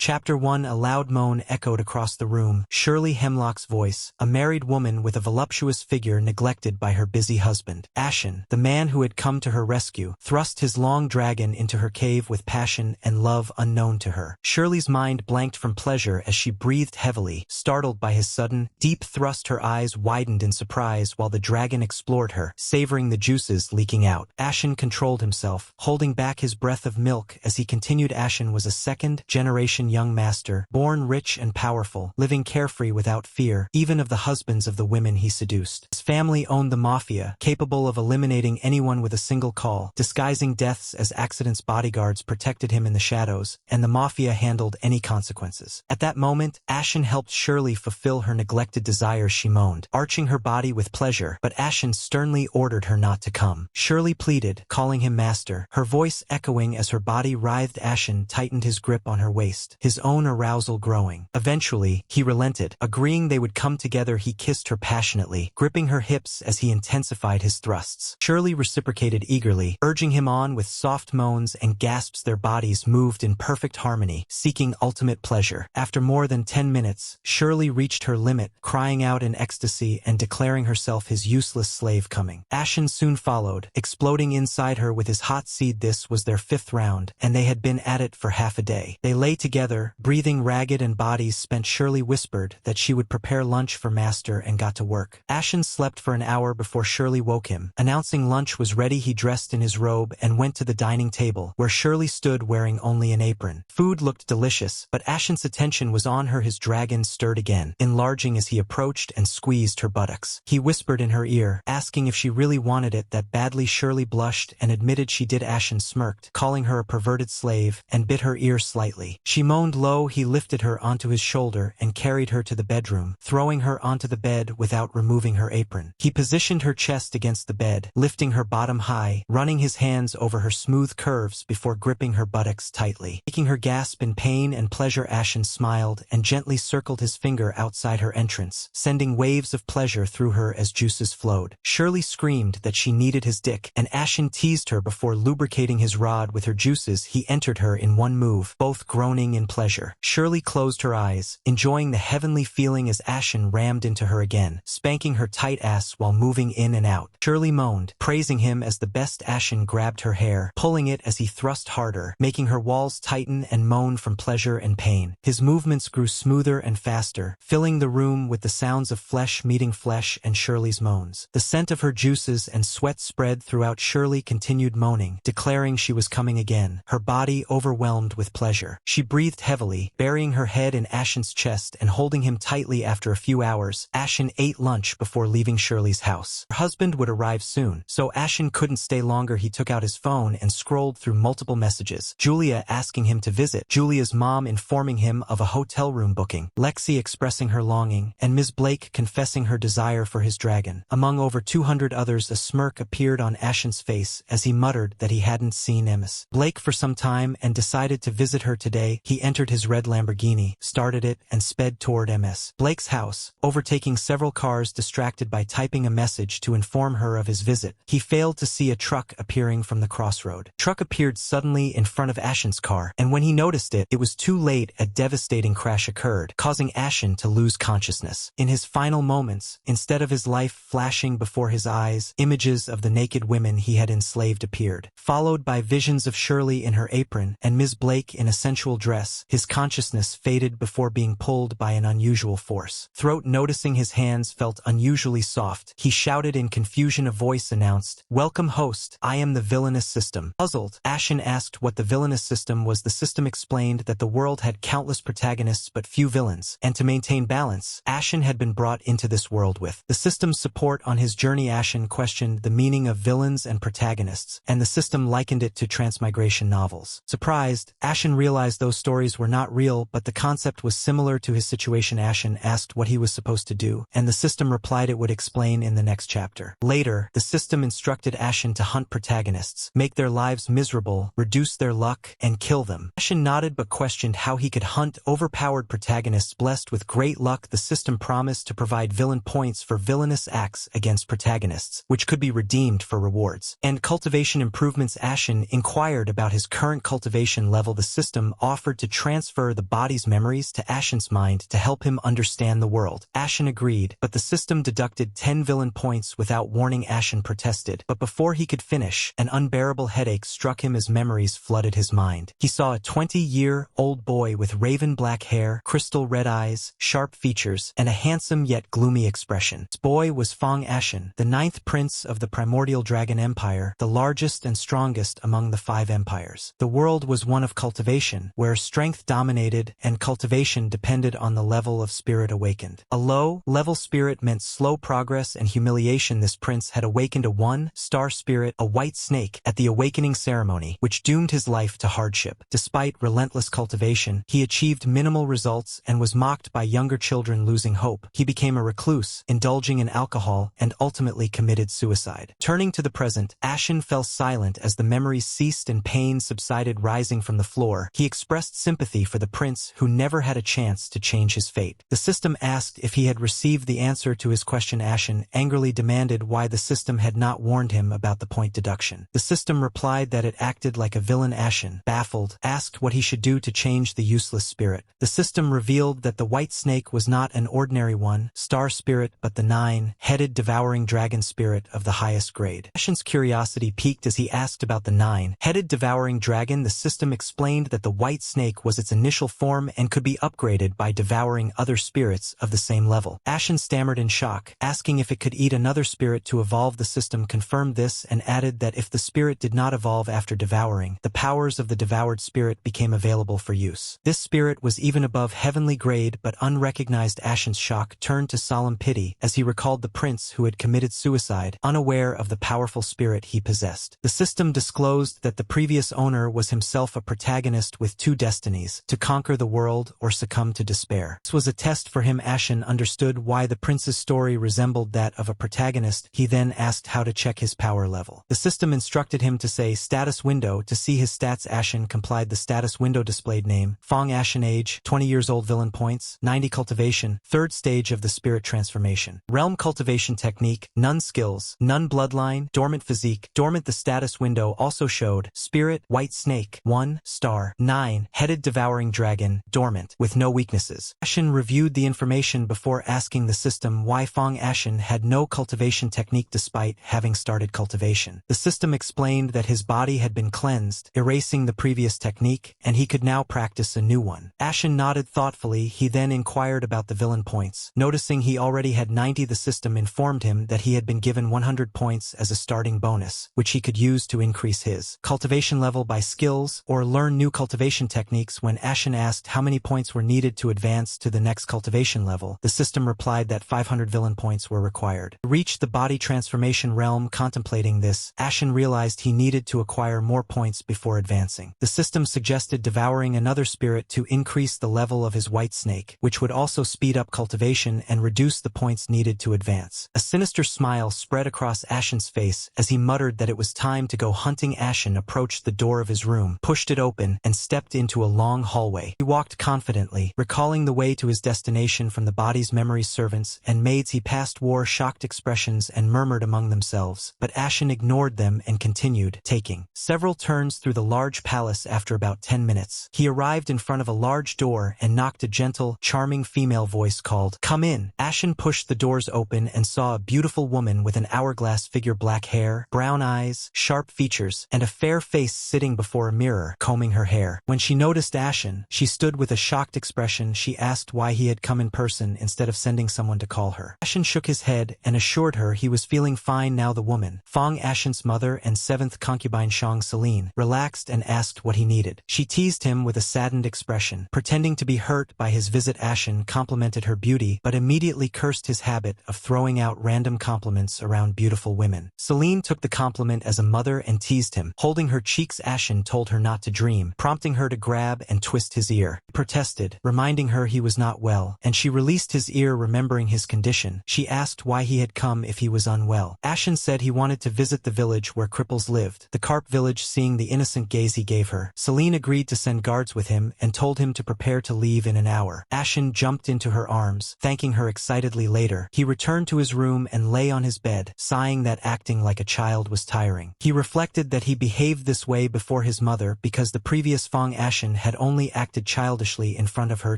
Chapter 1. A loud moan echoed across the room. Shirley Hemlock's voice, a married woman with a voluptuous figure neglected by her busy husband. Ashen, the man who had come to her rescue, thrust his long dragon into her cave with passion and love unknown to her. Shirley's mind blanked from pleasure as she breathed heavily, startled by his sudden, deep thrust. Her eyes widened in surprise while the dragon explored her, savoring the juices leaking out. Ashen controlled himself, holding back his breath of milk as he continued. Ashen was a second-generation young master, born rich and powerful, living carefree without fear, even of the husbands of the women he seduced. His family owned the mafia, capable of eliminating anyone with a single call. Disguising deaths as accidents, bodyguards protected him in the shadows, and the mafia handled any consequences. At that moment, Ashen helped Shirley fulfill her neglected desires. She moaned, arching her body with pleasure, but Ashen sternly ordered her not to come. Shirley pleaded, calling him master, her voice echoing as her body writhed. Ashen tightened his grip on her waist, his own arousal growing. Eventually, he relented, agreeing they would come together. He kissed her passionately, gripping her hips as he intensified his thrusts. Shirley reciprocated eagerly, urging him on with soft moans and gasps. Their bodies moved in perfect harmony, seeking ultimate pleasure. After more than 10 minutes, Shirley reached her limit, crying out in ecstasy and declaring herself his useless slave. Coming. Ashen soon followed, exploding inside her with his hot seed. This was their 5th round, and they had been at it for half a day. They lay together, breathing ragged and bodies spent. Shirley whispered that she would prepare lunch for master and got to work. Ashen slept for an hour before Shirley woke him. Announcing lunch was ready, he dressed in his robe and went to the dining table, where Shirley stood wearing only an apron. Food looked delicious, but Ashen's attention was on her. His dragon stirred again, enlarging as he approached and squeezed her buttocks. He whispered in her ear, asking if she really wanted it that badly. Shirley blushed and admitted she did. Ashen smirked, calling her a perverted slave, and bit her ear slightly. She moaned low. He lifted her onto his shoulder and carried her to the bedroom, throwing her onto the bed without removing her apron. He positioned her chest against the bed, lifting her bottom high, running his hands over her smooth curves before gripping her buttocks tightly, making her gasp in pain and pleasure. Ashen smiled and gently circled his finger outside her entrance, sending waves of pleasure through her as juices flowed. Shirley screamed that she needed his dick, and Ashen teased her before lubricating his rod with her juices. He entered her in one move, both groaning in pleasure. Shirley closed her eyes, enjoying the heavenly feeling as Ashen rammed into her again, spanking her tight ass while moving in and out. Shirley moaned, praising him as the best. Ashen grabbed her hair, pulling it as he thrust harder, making her walls tighten and moan from pleasure and pain. His movements grew smoother and faster, filling the room with the sounds of flesh meeting flesh and Shirley's moans. The scent of her juices and sweat spread throughout. Shirley continued moaning, declaring she was coming again, her body overwhelmed with pleasure. She breathed heavily, burying her head in Ashen's chest and holding him tightly. After a few hours, Ashen ate lunch before leaving Shirley's house. Her husband would arrive soon, so Ashen couldn't stay longer. He took out his phone and scrolled through multiple messages. Julia asking him to visit, Julia's mom informing him of a hotel room booking, Lexi expressing her longing, and Ms. Blake confessing her desire for his dragon. Among over 200 others, a smirk appeared on Ashen's face as he muttered that he hadn't seen Ms. Blake for some time and decided to visit her today. He entered his red Lamborghini, started it, and sped toward Ms. Blake's house, overtaking several cars. Distracted by typing a message to inform her of his visit, he failed to see a truck appearing from the crossroad. Truck appeared suddenly in front of Ashen's car, and when he noticed it, it was too late. A devastating crash occurred, causing Ashen to lose consciousness. In his final moments, instead of his life flashing before his eyes, images of the naked women he had enslaved appeared, followed by visions of Shirley in her apron and Ms. Blake in a sensual dress. His consciousness faded before being pulled by an unusual force. Throat noticing his hands felt unusually soft, he shouted in confusion. A voice announced, "Welcome, host. I am the villainous system." Puzzled, Ashen asked what the villainous system was. The system explained that the world had countless protagonists but few villains, and to maintain balance, Ashen had been brought into this world with the system's support. On his journey, Ashen questioned the meaning of villains and protagonists, and the system likened it to transmigration novels. Surprised, Ashen realized those stories were not real, but the concept was similar to his situation. Ashen asked what he was supposed to do, and the system replied it would explain in the next chapter. Later, the system instructed Ashen to hunt protagonists, make their lives miserable, reduce their luck, and kill them. Ashen nodded but questioned how he could hunt overpowered protagonists blessed with great luck. The system promised to provide villain points for villainous acts against protagonists, which could be redeemed for rewards. And cultivation improvements. Ashen inquired about his current cultivation level. The system offered to transfer the body's memories to Ashen's mind to help him understand the world. Ashen agreed, but the system deducted 10 villain points without warning. Ashen protested, but before he could finish, an unbearable headache struck him as memories flooded his mind. He saw a 20-year-old boy with raven black hair, crystal red eyes, sharp features, and a handsome yet gloomy expression. This boy was Fong Ashen, the 9th prince of the primordial dragon empire, the largest and strongest among the 5 empires. The world was one of cultivation, where strength dominated and cultivation depended on the level of spirit awakened. A low-level spirit meant slow progress and humiliation. This prince had awakened a 1-star spirit, a white snake, at the awakening ceremony, which doomed his life to hardship. Despite relentless cultivation, he achieved minimal results and was mocked by younger children. Losing hope, he became a recluse, indulging in alcohol, and ultimately committed suicide. Turning to the present, Ashen fell silent as the memories ceased and pain subsided. Rising from the floor, he expressed sympathy for the prince who never had a chance to change his fate. The system asked if he had received the answer to his question. Ashen angrily demanded why the system had not warned him about the point deduction. The system replied that it acted like a villain. Ashen, baffled, asked what he should do to change the useless spirit. The system revealed that the white snake was not an ordinary 1-star spirit, but the 9-headed devouring dragon spirit of the highest grade. Ashen's curiosity piqued as he asked about the 9-headed devouring dragon. The system explained that the white snake was its initial form and could be upgraded by devouring other spirits of the same level. Ashen stammered in shock, asking if it could eat another spirit to evolve. The system confirmed this and added that if the spirit did not evolve after devouring, the powers of the devoured spirit became available for use. This spirit was even above heavenly grade but unrecognized. Ashen's shock turned to solemn pity as he recalled the prince who had committed suicide, unaware of the powerful spirit he possessed. The system disclosed that the previous owner was himself a protagonist with 2 destinies: to conquer the world or succumb to despair. This was a test for him. Ashen understood why the prince's story resembled that of a protagonist. He then asked how to check his power level. The system instructed him to say status window to see his stats. Ashen complied. The status window displayed name, Fong Ashen, age, 20 years old, villain points, 90, cultivation, 3rd stage of the spirit transformation, realm cultivation technique, none skills, none bloodline, dormant physique, dormant. The status window also showed spirit, white snake, 1-star, 9-headed devouring dragon, dormant, with no weaknesses. Ashen reviewed the information before asking the system why Fong Ashen had no cultivation technique despite having started cultivation. The system explained that his body had been cleansed, erasing the previous technique, and he could now practice a new one. Ashen nodded thoughtfully. He then inquired about the villain points. Noticing he already had 90, the system informed him that he had been given 100 points as a starting bonus, which he could use to increase his cultivation level by skills or learn new cultivation techniques. When Ashen asked how many points were needed to advance to the next cultivation level, the system replied that 500 villain points were required to reach the body transformation realm. Contemplating this, Ashen realized he needed to acquire more points before advancing. The system suggested devouring another spirit to increase the level of his white snake, which would also speed up cultivation and reduce the points needed to advance. A sinister smile spread across Ashen's face as he muttered that it was time to go hunting. Ashen approached the door of his room, pushed it open, and stepped into a long hallway. He walked confidently, recalling the way to his destination from the body's memories. Servants and maids he passed wore shocked expressions and murmured among themselves, but Ashen ignored them and continued, taking several turns through the large palace. After about 10 minutes, he arrived in front of a large door and knocked. A gentle, charming female voice called, "Come in." Ashen pushed the doors open and saw a beautiful woman with an hourglass figure, black hair, brown eyes, sharp features, and a fair face sitting before a mirror, combing her hair. When she noticed Ashen, she stood with a shocked expression. She asked why he had come in person instead of sending someone to call her. Ashen shook his head and assured her he was feeling fine now. The woman, Fong Ashen's mother and 7th concubine Shang Celine, relaxed and asked what he needed. She teased him with a saddened expression, pretending to be hurt by his visit. Ashen complimented her beauty but immediately cursed his habit of throwing out random compliments around beautiful women. Celine took the compliment as a mother and teased him. Holding her cheeks, Ashen told her not to dream, prompting her to grab and twist his ear. He protested, reminding her he was not well, and she released his ear. Remembering his condition, she asked why he had come if he was unwell. Ashen said he wanted to visit the village where cripples lived, the Carp village. Seeing the innocent gaze he gave her, Celine agreed to send guards with him and told him to prepare to leave in an hour. Ashen jumped into her arms, thanking her excitedly. Later, he returned to his room and lay on his bed, sighing that acting like a child was tiring. He reflected that he behaved this way before his mother because the previous Fong Ashen had only acted childishly in front of her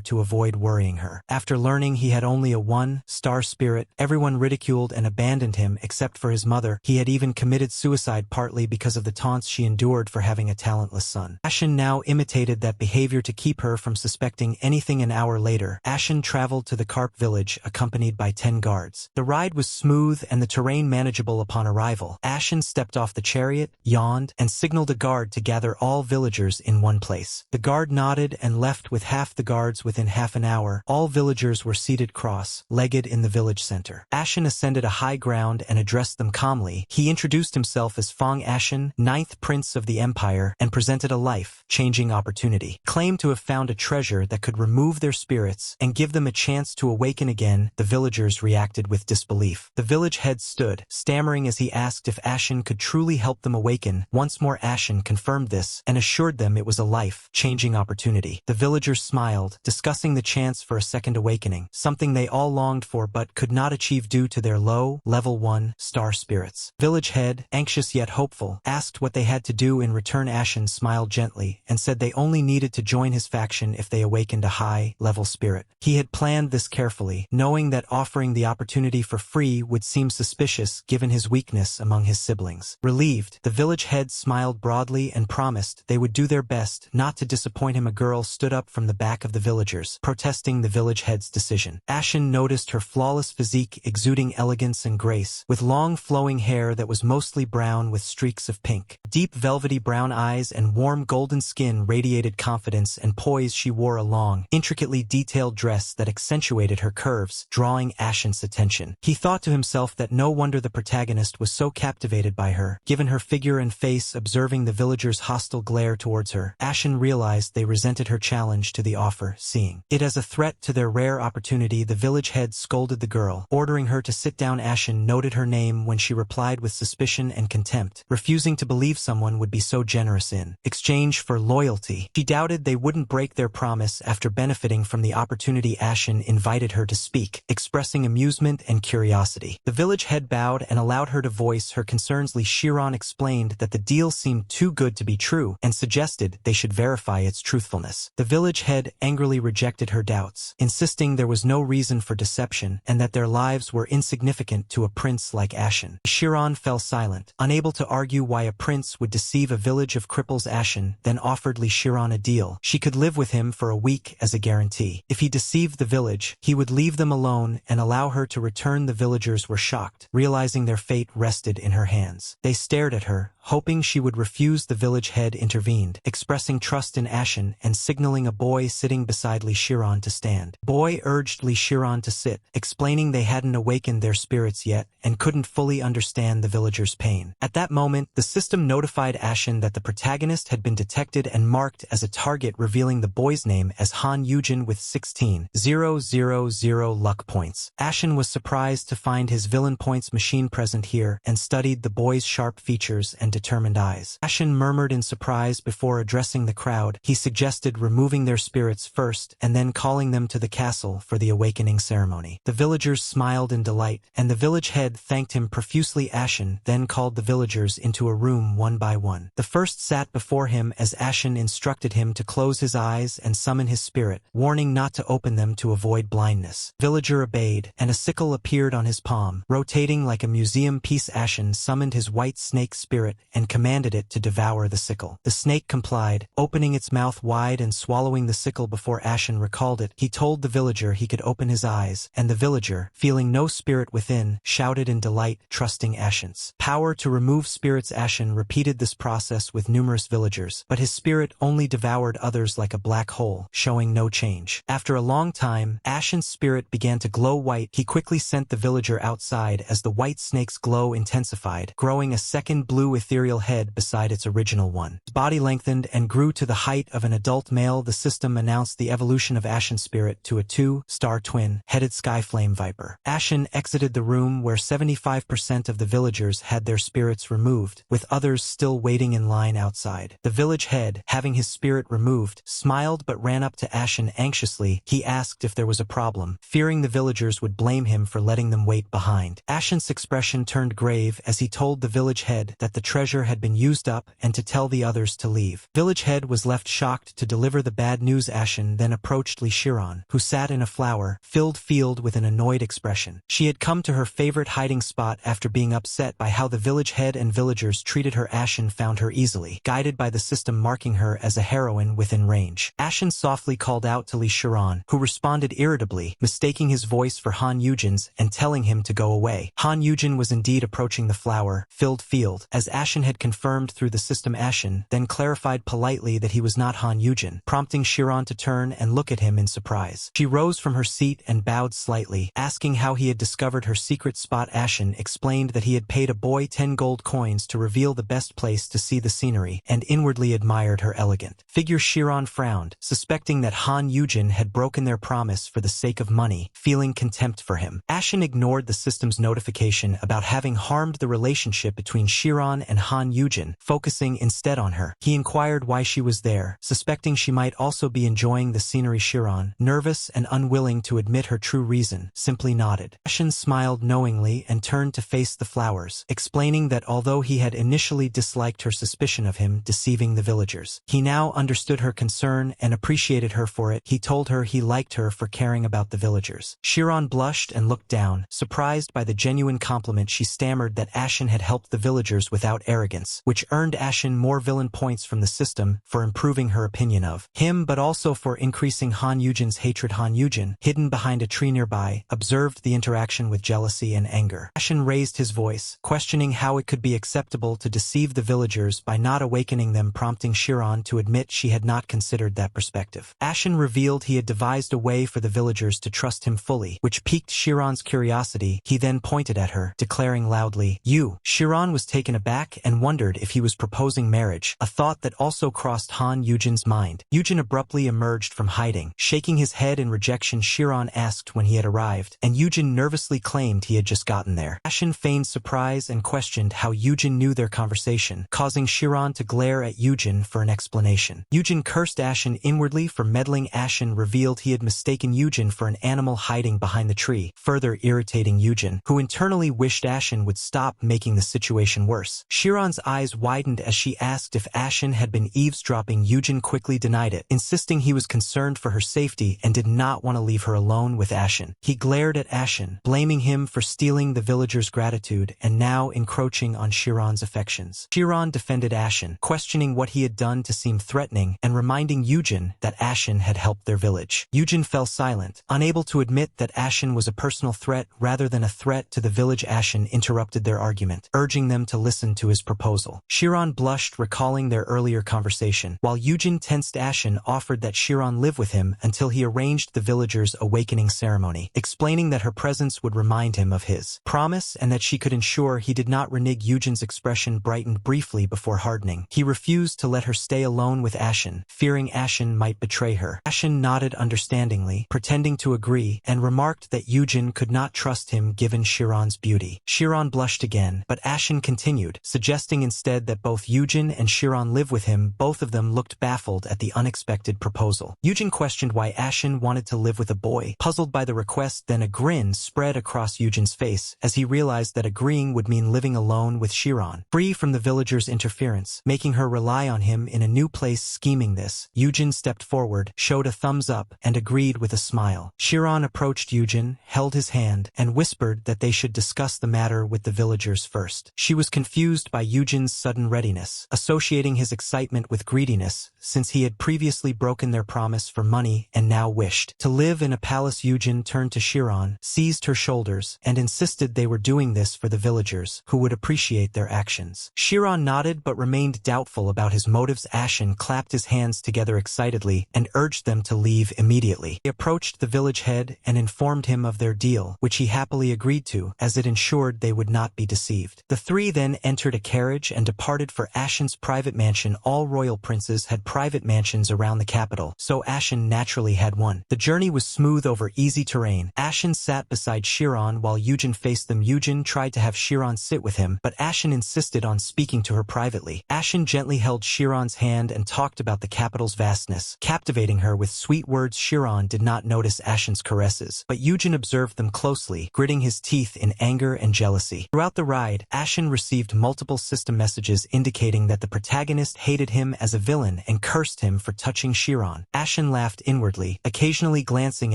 to avoid worrying her. After learning he had only a one-star spirit, everyone ridiculed and abandoned him except for his mother. He had even committed suicide partly because of the taunts she endured for having a talentless son. Ashen now imitated that behavior to keep her from suspecting anything. An hour later, Ashen traveled to the Carp village accompanied by 10 guards. The ride was smooth and the terrain manageable. Upon arrival, Ashen stepped off the chariot, yawned, and signaled a guard to gather all villagers in one place. The guard nodded and left with half the guards. Within half an hour, all villagers were seated cross-legged in the village center. Ashen ascended a high ground and addressed them calmly. He introduced himself as Fong Ashen, 9th Prince of the Empire, and presented a life-changing opportunity. Claimed to have found a treasure that could remove their spirits and give them a chance to awaken again. The villagers reacted with disbelief. The village head stood, stammering as he asked if Ashen could truly help them awaken. Once more Ashen confirmed this and assured them it was a life-changing opportunity. The villagers smiled, discussing the chance for a second awakening, something they all longed for but could not achieve due to their low, level 1-star spirits. Village head, anxious yet hopeful, asked what they had to do in return. Ashen smiled gently and said they only needed to join his faction if they awakened a high-level spirit. He had planned this carefully, knowing that offering the opportunity for free would seem suspicious given his weakness among his siblings. Relieved, the village head smiled broadly and promised they would do their best not to disappoint him. A girl stood up from the back of the villagers, protesting the village head's decision. Ashen noticed her flawless physique exuding elegance and grace, with long flowing hair that was mostly brown with streaks of pink. Deep velvety brown eyes and warm golden skin radiated confidence and poise. She wore a long, intricately detailed dress that accentuated her curves, drawing Ashen's attention. He thought to himself that no wonder the protagonist was so captivated by her, given her figure and face. Observing the villagers' hostile glare towards her, Ashen realized they resented her challenge to the offer. Seeing it as a threat to their rare opportunity, the village head scolded the girl, ordering her to sit down. Ashen noted her name when she replied with suspicion and contempt, refusing to believe someone would be so generous in exchange for loyalty. She doubted they wouldn't break their promise. After benefiting from the opportunity, Ashen invited her to speak, expressing amusement and curiosity. The village head bowed and allowed her to voice her concerns. Li Shiran explained that the deal seemed too good to be true and suggested they should verify its truthfulness. The village head angrily rejected her doubts, insisting there was no reason for deception and that their lives were insignificant to a prince like Ashen. Shiran fell silent, unable to argue why a prince would deceive a village of cripples. Ashen then offered Li Shiran a deal. She could live with him for a week as a guarantee. If he deceived the village, he would leave them alone and allow her to return. The villagers were shocked, realizing their fate rested in her hands. They stared at her, hoping she would refuse. The village head intervened, expressing trust in Ashen and signaling a boy sitting beside Li Shiran to stand. Boy urged Li Shiran to sit, explaining they hadn't awakened their spirits yet and couldn't fully understand the villagers' pain. At that moment, the system notified Ashen that the protagonist had been detected and marked as a target, revealing the boy's name as Han Yujin with 16,000 luck points. Ashen was surprised to find his villain points machine present here and studied the boy's sharp features and determined eyes. Ashen murmured in surprise before addressing the crowd. He suggested removing their spirits first and then calling them to the castle for the awakening ceremony. The villagers smiled in delight, and the village head thanked him profusely. Ashen then called the villagers into a room one by one. The first sat before him as Ashen instructed him to close his eyes and summon his spirit, warning not to open them to avoid blindness. Villager obeyed, and a sickle appeared on his palm, rotating like a museum piece. Ashen summoned his white snake spirit and commanded it to devour the sickle. The snake complied, opening its mouth wide and swallowing the sickle. Before Ashen recalled it, he told the villager he could open his eyes, and the villager, feeling no spirit within, shouted in delight, trusting Ashen's power to remove spirits. Ashen repeated this process with numerous villagers, but his spirit only devoured others like a black hole, showing no change. After a long time, Ashen's spirit began to glow white. He quickly sent the villager outside as the white snake's glow intensified, growing a second blue ethereal head beside its original one. His body lengthened and grew to the height of an adult male. The system announced the evolution of Ashen's spirit to a 2-star twin-headed skyflame viper. Ashen exited the room where 75% of the villagers had their spirits removed, with others still waiting in line outside. The village head, having his spirit removed, smiled but ran up to Ashen anxiously. He asked if there was a problem, fearing the villagers would blame him for letting them wait behind. Ashen's expression turned grave as he told the village head that the treasure treasure had been used up and to tell the others to leave. Village head was left shocked to deliver the bad news. Ashen then approached Li Shiran, who sat in a flower-filled field with an annoyed expression. She had come to her favorite hiding spot after being upset by how the village head and villagers treated her. Ashen found her easily, guided by the system marking her as a heroine within range. Ashen softly called out to Li Shiran, who responded irritably, mistaking his voice for Han Yujin's and telling him to go away. Han Yujin was indeed approaching the flower-filled field, as Ashen had confirmed through the system. Ashen then clarified politely that he was not Han Yujin, prompting Shiran to turn and look at him in surprise. She rose from her seat and bowed slightly, asking how he had discovered her secret spot. Ashen explained that he had paid a boy 10 gold coins to reveal the best place to see the scenery, and inwardly admired her elegant figure. Shiran frowned, suspecting that Han Yujin had broken their promise for the sake of money, feeling contempt for him. Ashen ignored the system's notification about having harmed the relationship between Shiran and Han Yujin, focusing instead on her. He inquired why she was there, suspecting she might also be enjoying the scenery. Shiran, nervous and unwilling to admit her true reason, simply nodded. Ashen smiled knowingly and turned to face the flowers, explaining that although he had initially disliked her suspicion of him deceiving the villagers, he now understood her concern and appreciated her for it. He told her he liked her for caring about the villagers. Shiran blushed and looked down, surprised by the genuine compliment. She stammered that Ashen had helped the villagers without arrogance, which earned Ashen more villain points from the system for improving her opinion of him, but also for increasing Han Yujin's hatred. Han Yujin, hidden behind a tree nearby, observed the interaction with jealousy and anger. Ashen raised his voice, questioning how it could be acceptable to deceive the villagers by not awakening them, prompting Shiran to admit she had not considered that perspective. Ashen revealed he had devised a way for the villagers to trust him fully, which piqued Shiran's curiosity. He then pointed at her, declaring loudly, "You." Shiran was taken aback and wondered if he was proposing marriage, a thought that also crossed Han Yujin's mind. Yujin abruptly emerged from hiding, shaking his head in rejection. Shiran asked when he had arrived, and Yujin nervously claimed he had just gotten there. Ashen feigned surprise and questioned how Yujin knew their conversation, causing Shiran to glare at Yujin for an explanation. Yujin cursed Ashen inwardly for meddling. Ashen revealed he had mistaken Yujin for an animal hiding behind the tree, further irritating Yujin, who internally wished Ashen would stop making the situation worse. Shiran's eyes widened as she asked if Ashen had been eavesdropping. Yujin quickly denied it, insisting he was concerned for her safety and did not want to leave her alone with Ashen. He glared at Ashen, blaming him for stealing the villagers' gratitude and now encroaching on Shiran's affections. Shiran defended Ashen, questioning what he had done to seem threatening and reminding Yujin that Ashen had helped their village. Yujin fell silent, unable to admit that Ashen was a personal threat rather than a threat to the village. Ashen interrupted their argument, urging them to listen to his proposal. Shiran blushed, recalling their earlier conversation, while Yujin tensed. Ashen offered that Shiran live with him until he arranged the villagers' awakening ceremony, explaining that her presence would remind him of his promise and that she could ensure he did not renege. Yujin's expression brightened briefly before hardening. He refused to let her stay alone with Ashen, fearing Ashen might betray her. Ashen nodded understandingly, pretending to agree, and remarked that Yujin could not trust him given Shiran's beauty. Shiran blushed again, but Ashen continued, suggesting instead that both Yujin and Shiran live with him. Both of them looked baffled at the unexpected proposal. Yujin questioned why Ashen wanted to live with a boy, puzzled by the request. Then a grin spread across Yujin's face as he realized that agreeing would mean living alone with Shiran, free from the villagers' interference, making her rely on him in a new place. Scheming this, Yujin stepped forward, showed a thumbs up, and agreed with a smile. Shiran approached Yujin, held his hand, and whispered that they should discuss the matter with the villagers first. She was confused by Yujin's sudden readiness, associating his excitement with greediness, since he had previously broken their promise for money and now wished to live in a palace. Yujin turned to Shiran, seized her shoulders, and insisted they were doing this for the villagers, who would appreciate their actions. Shiran nodded but remained doubtful about his motives. Ashen clapped his hands together excitedly and urged them to leave immediately. He approached the village head and informed him of their deal, which he happily agreed to, as it ensured they would not be deceived. The three then entered a carriage and departed for Ashen's private mansion. All royal princes had private mansions around the capital, so Ashen naturally had one. The journey was smooth over easy terrain. Ashen sat beside Shiran while Yujin faced them. Yujin tried to have Shiran sit with him, but Ashen insisted on speaking to her privately. Ashen gently held Shiran's hand and talked about the capital's vastness, captivating her with sweet words. Shiran did not notice Ashen's caresses, but Yujin observed them closely, gritting his teeth in anger and jealousy. Throughout the ride, Ashen received multiple system messages indicating that the protagonist hated him as a villain and cursed him for touching Shiran. Ashen laughed inwardly, occasionally glancing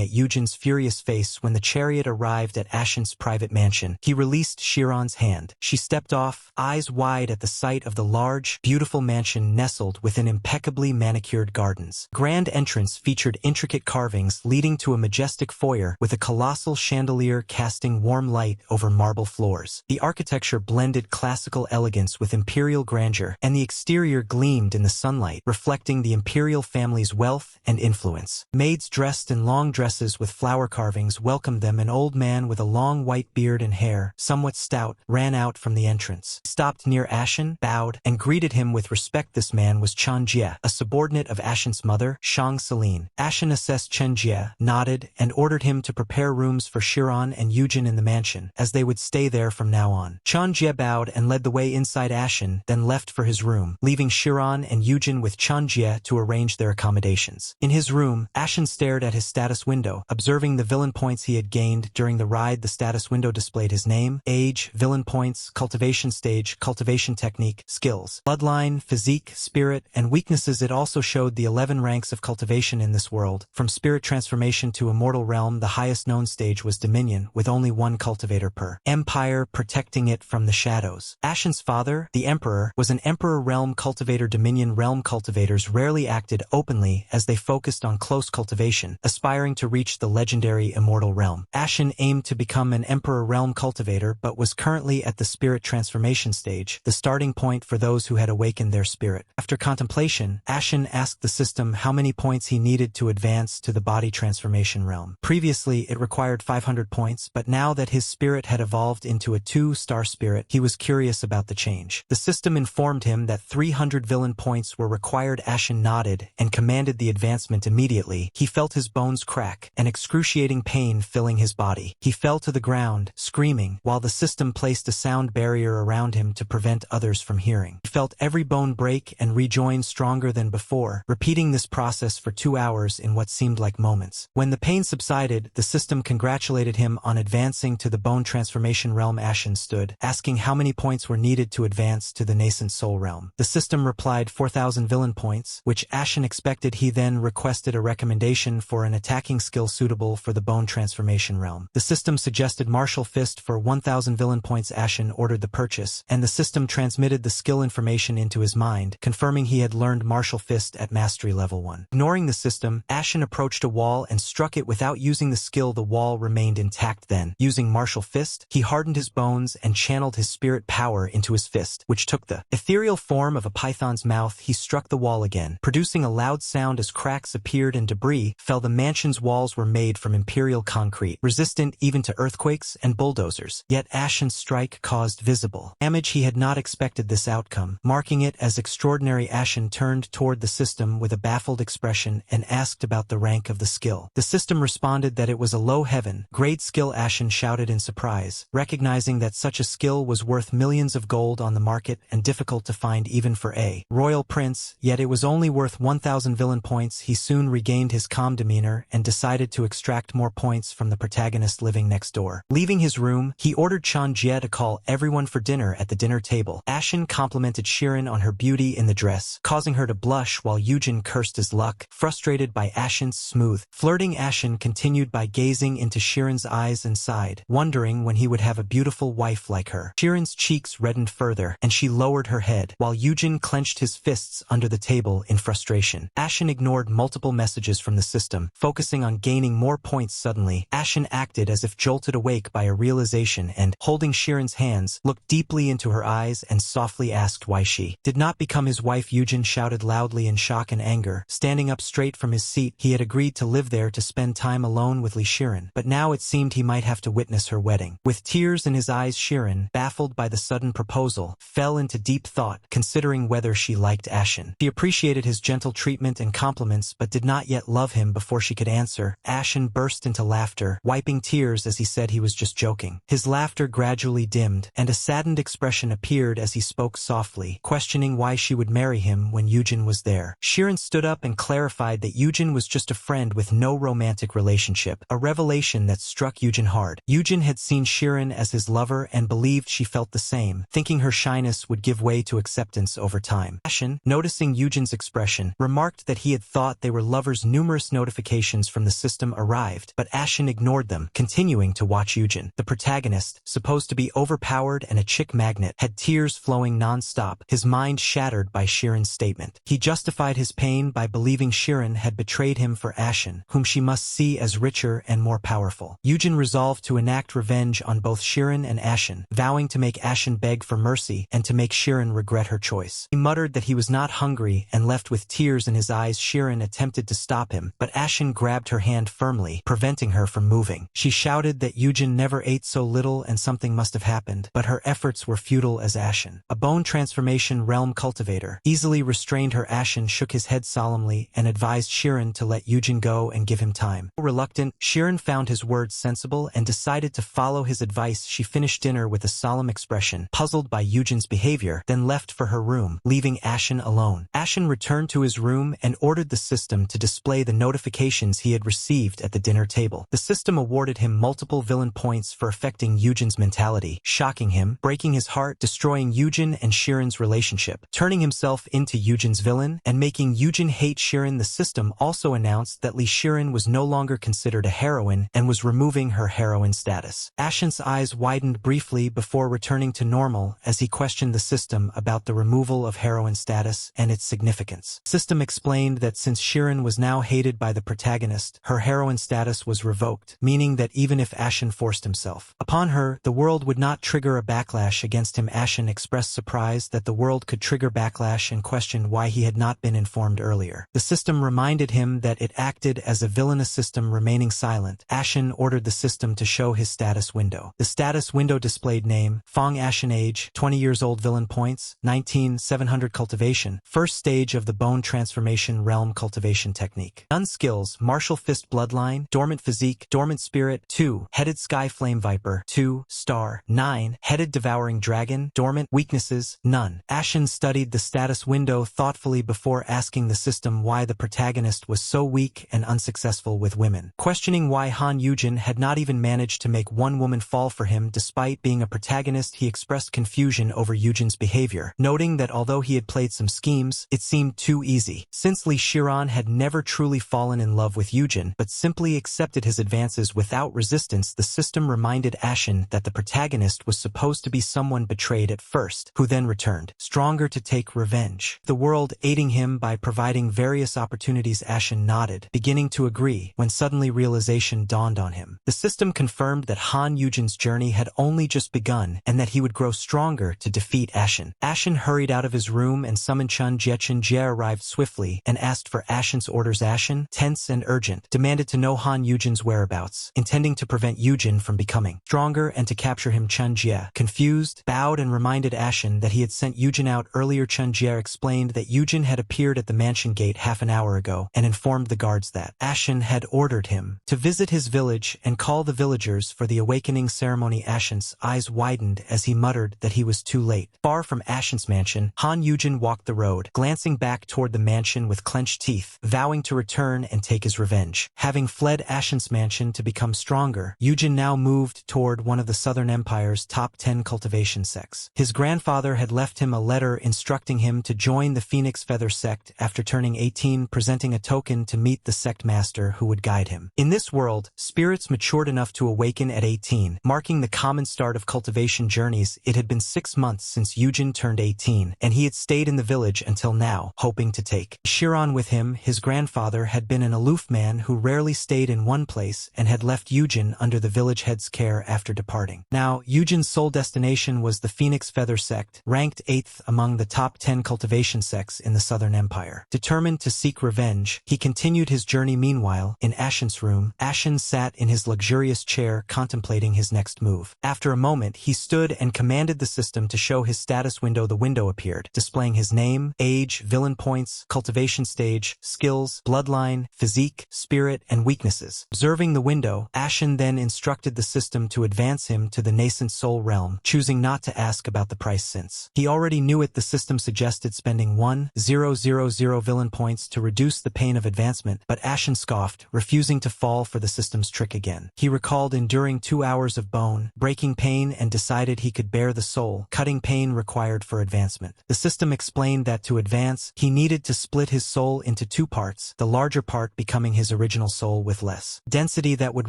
at Yujin's furious face. When the chariot arrived at Ashen's private mansion, he released Shiran's hand. She stepped off, eyes wide at the sight of the large, beautiful mansion nestled within impeccably manicured gardens. Grand entrance featured intricate carvings leading to a majestic foyer with a colossal chandelier casting warm light over marble floors. The architecture blended classical elegance with imperial grandeur, and the exterior gleamed in the sunlight, reflecting the imperial family's wealth and influence. Maids dressed in long dresses with flower carvings welcomed them. An old man with a long white beard and hair, somewhat stout, ran out from the entrance. He stopped near Ashen, bowed, and greeted him with respect. This man was Chen Jie, a subordinate of Ashen's mother, Shang Celine. Ashen assessed Chen Jie, nodded, and ordered him to prepare rooms for Shiran and Yujin in the mansion, as they would stay there from now on. Chen Jie bowed and led the way inside Ashen, then left for his room, leaving Shiran and Yujin with Chen Jie to arrange their accommodations. In his room, Ashen stared at his status window, observing the villain points he had gained during the ride. The status window displayed his name, age, villain points, cultivation stage, cultivation technique, skills, bloodline, physique, spirit, and weaknesses. It also showed the 11 ranks of cultivation in this world. From spirit transformation to immortal realm, the highest known stage was Dominion, with only one cultivator per empire protecting it from the shadows. Ashen's father, the Emperor, was an Emperor realm cultivator. Dominion realm cultivators rarely acted openly as they focused on close cultivation, aspiring to reach the legendary immortal realm. Ashen aimed to become an Emperor realm cultivator but was currently at the spirit transformation stage, the starting point for those who had awakened their spirit. After contemplation, Ashen asked the system how many points he needed to advance to the body transformation realm. Previously, it required 500 points, but now that his spirit had evolved into a 2-star spirit, he was curious about the change. The system informed him that 300 villain points were required. Ashen nodded and commanded the advancement immediately. He felt his bones crack, an excruciating pain filling his body. He fell to the ground, screaming, while the system placed a sound barrier around him to prevent others from hearing. He felt every bone break and rejoin stronger than before, repeating this process for 2 hours in what seemed like moments. When the pain subsided, the system congratulated him on advancing to the bone transformation realm. Ashen stood, asking how many points were needed to advance to the nascent soul realm. The system replied 4,000 villain points, which Ashen expected. He then requested a recommendation for an attacking skill suitable for the bone transformation realm. The system suggested martial fist for 1,000 villain points. Ashen ordered the purchase, and the system transmitted the skill information into his mind, confirming he had learned martial fist at mastery level 1. Ignoring the system, Ashen approached a wall and struck it without using the skill. The wall remained intact. Then, using martial fist, he hardened his bones and channeled his spirit power into his fist, which took the ethereal form of a python's mouth. He struck the wall again, producing a loud sound as cracks appeared and debris fell. The mansion's walls were made from imperial concrete, resistant even to earthquakes and bulldozers. Yet Ashen's strike caused visible damage. He had not expected this outcome, marking it as extraordinary. Ashen turned toward the system with a baffled expression and asked about the rank of the skill. The system responded that it was a low heaven grade skill. Ashen shouted in surprise, recognizing that such a skill was worth millions of gold on the market and difficult to find even for a royal prince, yet it was only worth 1,000 villain points. He soon regained his calm demeanor and decided to extract more points from the protagonist living next door. Leaving his room, he ordered Chen Jie to call everyone for dinner at the dinner table. Ashen complimented Shiran on her beauty in the dress, causing her to blush, while Yujin cursed his luck, frustrated by Ashen's smooth flirting. Ashen continued by gazing into Shiran's eyes and sighed, wondering when he would have a beautiful wife like her. Shiran's cheeks reddened further, and she lowered her head, while Yujin clenched his fists under the table in frustration. Ashen ignored multiple messages from the system, focusing on gaining more points. Suddenly, Ashen acted as if jolted awake by a realization and, holding Shiran's hands, looked deeply into her eyes and softly asked why she did not become his wife. Yujin shouted loudly in shock and anger. Standing up straight from his seat, he had agreed to live there to spend time alone with Shiran, but now it seemed he might have to witness her wedding. With tears in his eyes, Shiran, baffled by the sudden proposal, fell into deep thought, considering whether she liked Ashen. She appreciated his gentle treatment and compliments but did not yet love him. Before she could answer, Ashen burst into laughter, wiping tears as he said he was just joking. His laughter gradually dimmed, and a saddened expression appeared as he spoke softly, questioning why she would marry him when Yujin was there. Shiran stood up and clarified that Yujin was just a friend with no romantic relationship, a revelation that struck Yujin hard. Yujin had seen Shiran as his lover and believed she felt the same, thinking thinking her shyness would give way to acceptance over time. Ashen, noticing Eugen's expression, remarked that he had thought they were lovers. Numerous notifications from the system arrived, but Ashen ignored them, continuing to watch Eugen. The protagonist, supposed to be overpowered and a chick magnet, had tears flowing non-stop, his mind shattered by Shiren's statement. He justified his pain by believing Shiren had betrayed him for Ashen, whom she must see as richer and more powerful. Eugen resolved to enact revenge on both Shiren and Ashen, vowing to make Ashen beg for mercy and to make Shiren regret her choice. He muttered that he was not hungry and left with tears in his eyes. Shiren attempted to stop him, but Ashen grabbed her hand firmly, preventing her from moving. She shouted that Eugen never ate so little and something must have happened, but her efforts were futile as Ashen, a bone transformation realm cultivator, easily restrained her. Ashen shook his head solemnly and advised Shiren to let Eugen go and give him time. Reluctant, Shiren found his words sensible and decided to follow his advice. She finished dinner with a solemn expression, puzzled by Eugen's behavior, then left for her room, leaving Ashen alone. Ashen returned to his room and ordered the system to display the notifications he had received at the dinner table. The system awarded him multiple villain points for affecting Eugen's mentality, shocking him, breaking his heart, destroying Eugen and Shiren's relationship, turning himself into Eugen's villain, and making Eugen hate Shiren. The system also announced that Shiren was no longer considered a heroine and was removing her heroine status. Ashen's eyes widened briefly before returning to normal as he questioned the system about the removal of heroine status and its significance. The system explained that since Shiren was now hated by the protagonist, her heroine status was revoked, meaning that even if Ashen forced himself upon her, the world would not trigger a backlash against him. Ashen expressed surprise that the world could trigger backlash and questioned why he had not been informed earlier. The system reminded him that it acted as a villainous system. Remaining silent, Ashen ordered the system to show his status window. The status window displayed name, Fong Ashen, age, 20 years old, villain points, 19,700, cultivation, first stage of the bone transformation realm cultivation technique. None skills, martial fist, bloodline, dormant physique, dormant spirit, 2, headed sky flame viper, 2, star, 9, headed devouring dragon, dormant, weaknesses, none. Ashen studied the status window thoughtfully before asking the system why the protagonist was so weak and unsuccessful with women. Questioning why Han Eugen had not even managed to make one woman fall for him despite being a protagonist, he expressed confusion over Eugen's behavior, noting that although he had played some schemes, it seemed too easy. Since Shiren had never truly fallen in love with Eugen, but simply accepted his advances without resistance, the system reminded Ashen that the protagonist was supposed to be someone betrayed at first, who then returned, stronger to take revenge. The world aiding him by providing various opportunities. Ashen nodded, beginning to agree, when suddenly realization dawned on him. The system confirmed that Han Eugen's journey had only just begun and that he would grow stronger to defeat Ashen. Ashen hurried out of his room and summoned Chun Jie. Chun Jie arrived swiftly and asked for Ashen's orders. Ashen, tense and urgent, demanded to know Han Eugen's whereabouts, intending to prevent Eugen from becoming stronger and to capture him. Chun Jie, confused, bowed and reminded Ashen that he had sent Eugen out earlier. Chun Jie explained that Eugen had appeared at the mansion gate half an hour ago and informed the guards that Ashen had ordered him to visit his village and call the villagers for the awakening ceremony. Ashen's eyes widened as he muttered that he was too late. Far from Ashen's mansion, Han Eugen walked the road, glancing back toward the mansion with clenched teeth, vowing to return and take his revenge. Having fled Ashen's mansion to become stronger, Eugen now moved toward one of the Southern Empire's top 10 cultivation sects. His grandfather had left him a letter instructing him to join the Phoenix Feather sect after turning 18, presenting a token to meet the sect master who would guide him. In this world, spirits matured enough to awaken at 18, marking the common start of cultivation journeys. It had been 6 months since Eugen turned 18, and he had stayed in the village until now, hoping to take Shiren with him. His grandfather had been an aloof man who rarely stayed in one place and had left Eugen under the village head's care after departing. Now, Eugen's sole destination was the Phoenix Feather sect, ranked 8th among the top 10 cultivation sects in the Southern Empire. Determined to seek revenge, he continued his journey. Meanwhile, in Ashen's room, Ashen sat in his luxurious chair contemplating his next move. After a moment, he stood and commanded the system to show his status window. The window appeared, displaying his name, age, villain points, cultivation stage, skills, bloodline, physique, spirit, and weaknesses. Observing the window, Ashen then instructed the system to advance him to the nascent soul realm, choosing not to ask about the price since he already knew it. The system suggested spending 1,000 villain points to reduce the pain of advancement, but Ashen scoffed, refusing to fall for the system's trick again. He recalled enduring 2 hours of bone-breaking pain and decided he could bear the soul, cutting pain required for advancement. The system explained that to advance, he needed to split his soul into two parts, the larger part becoming his original soul with less density that would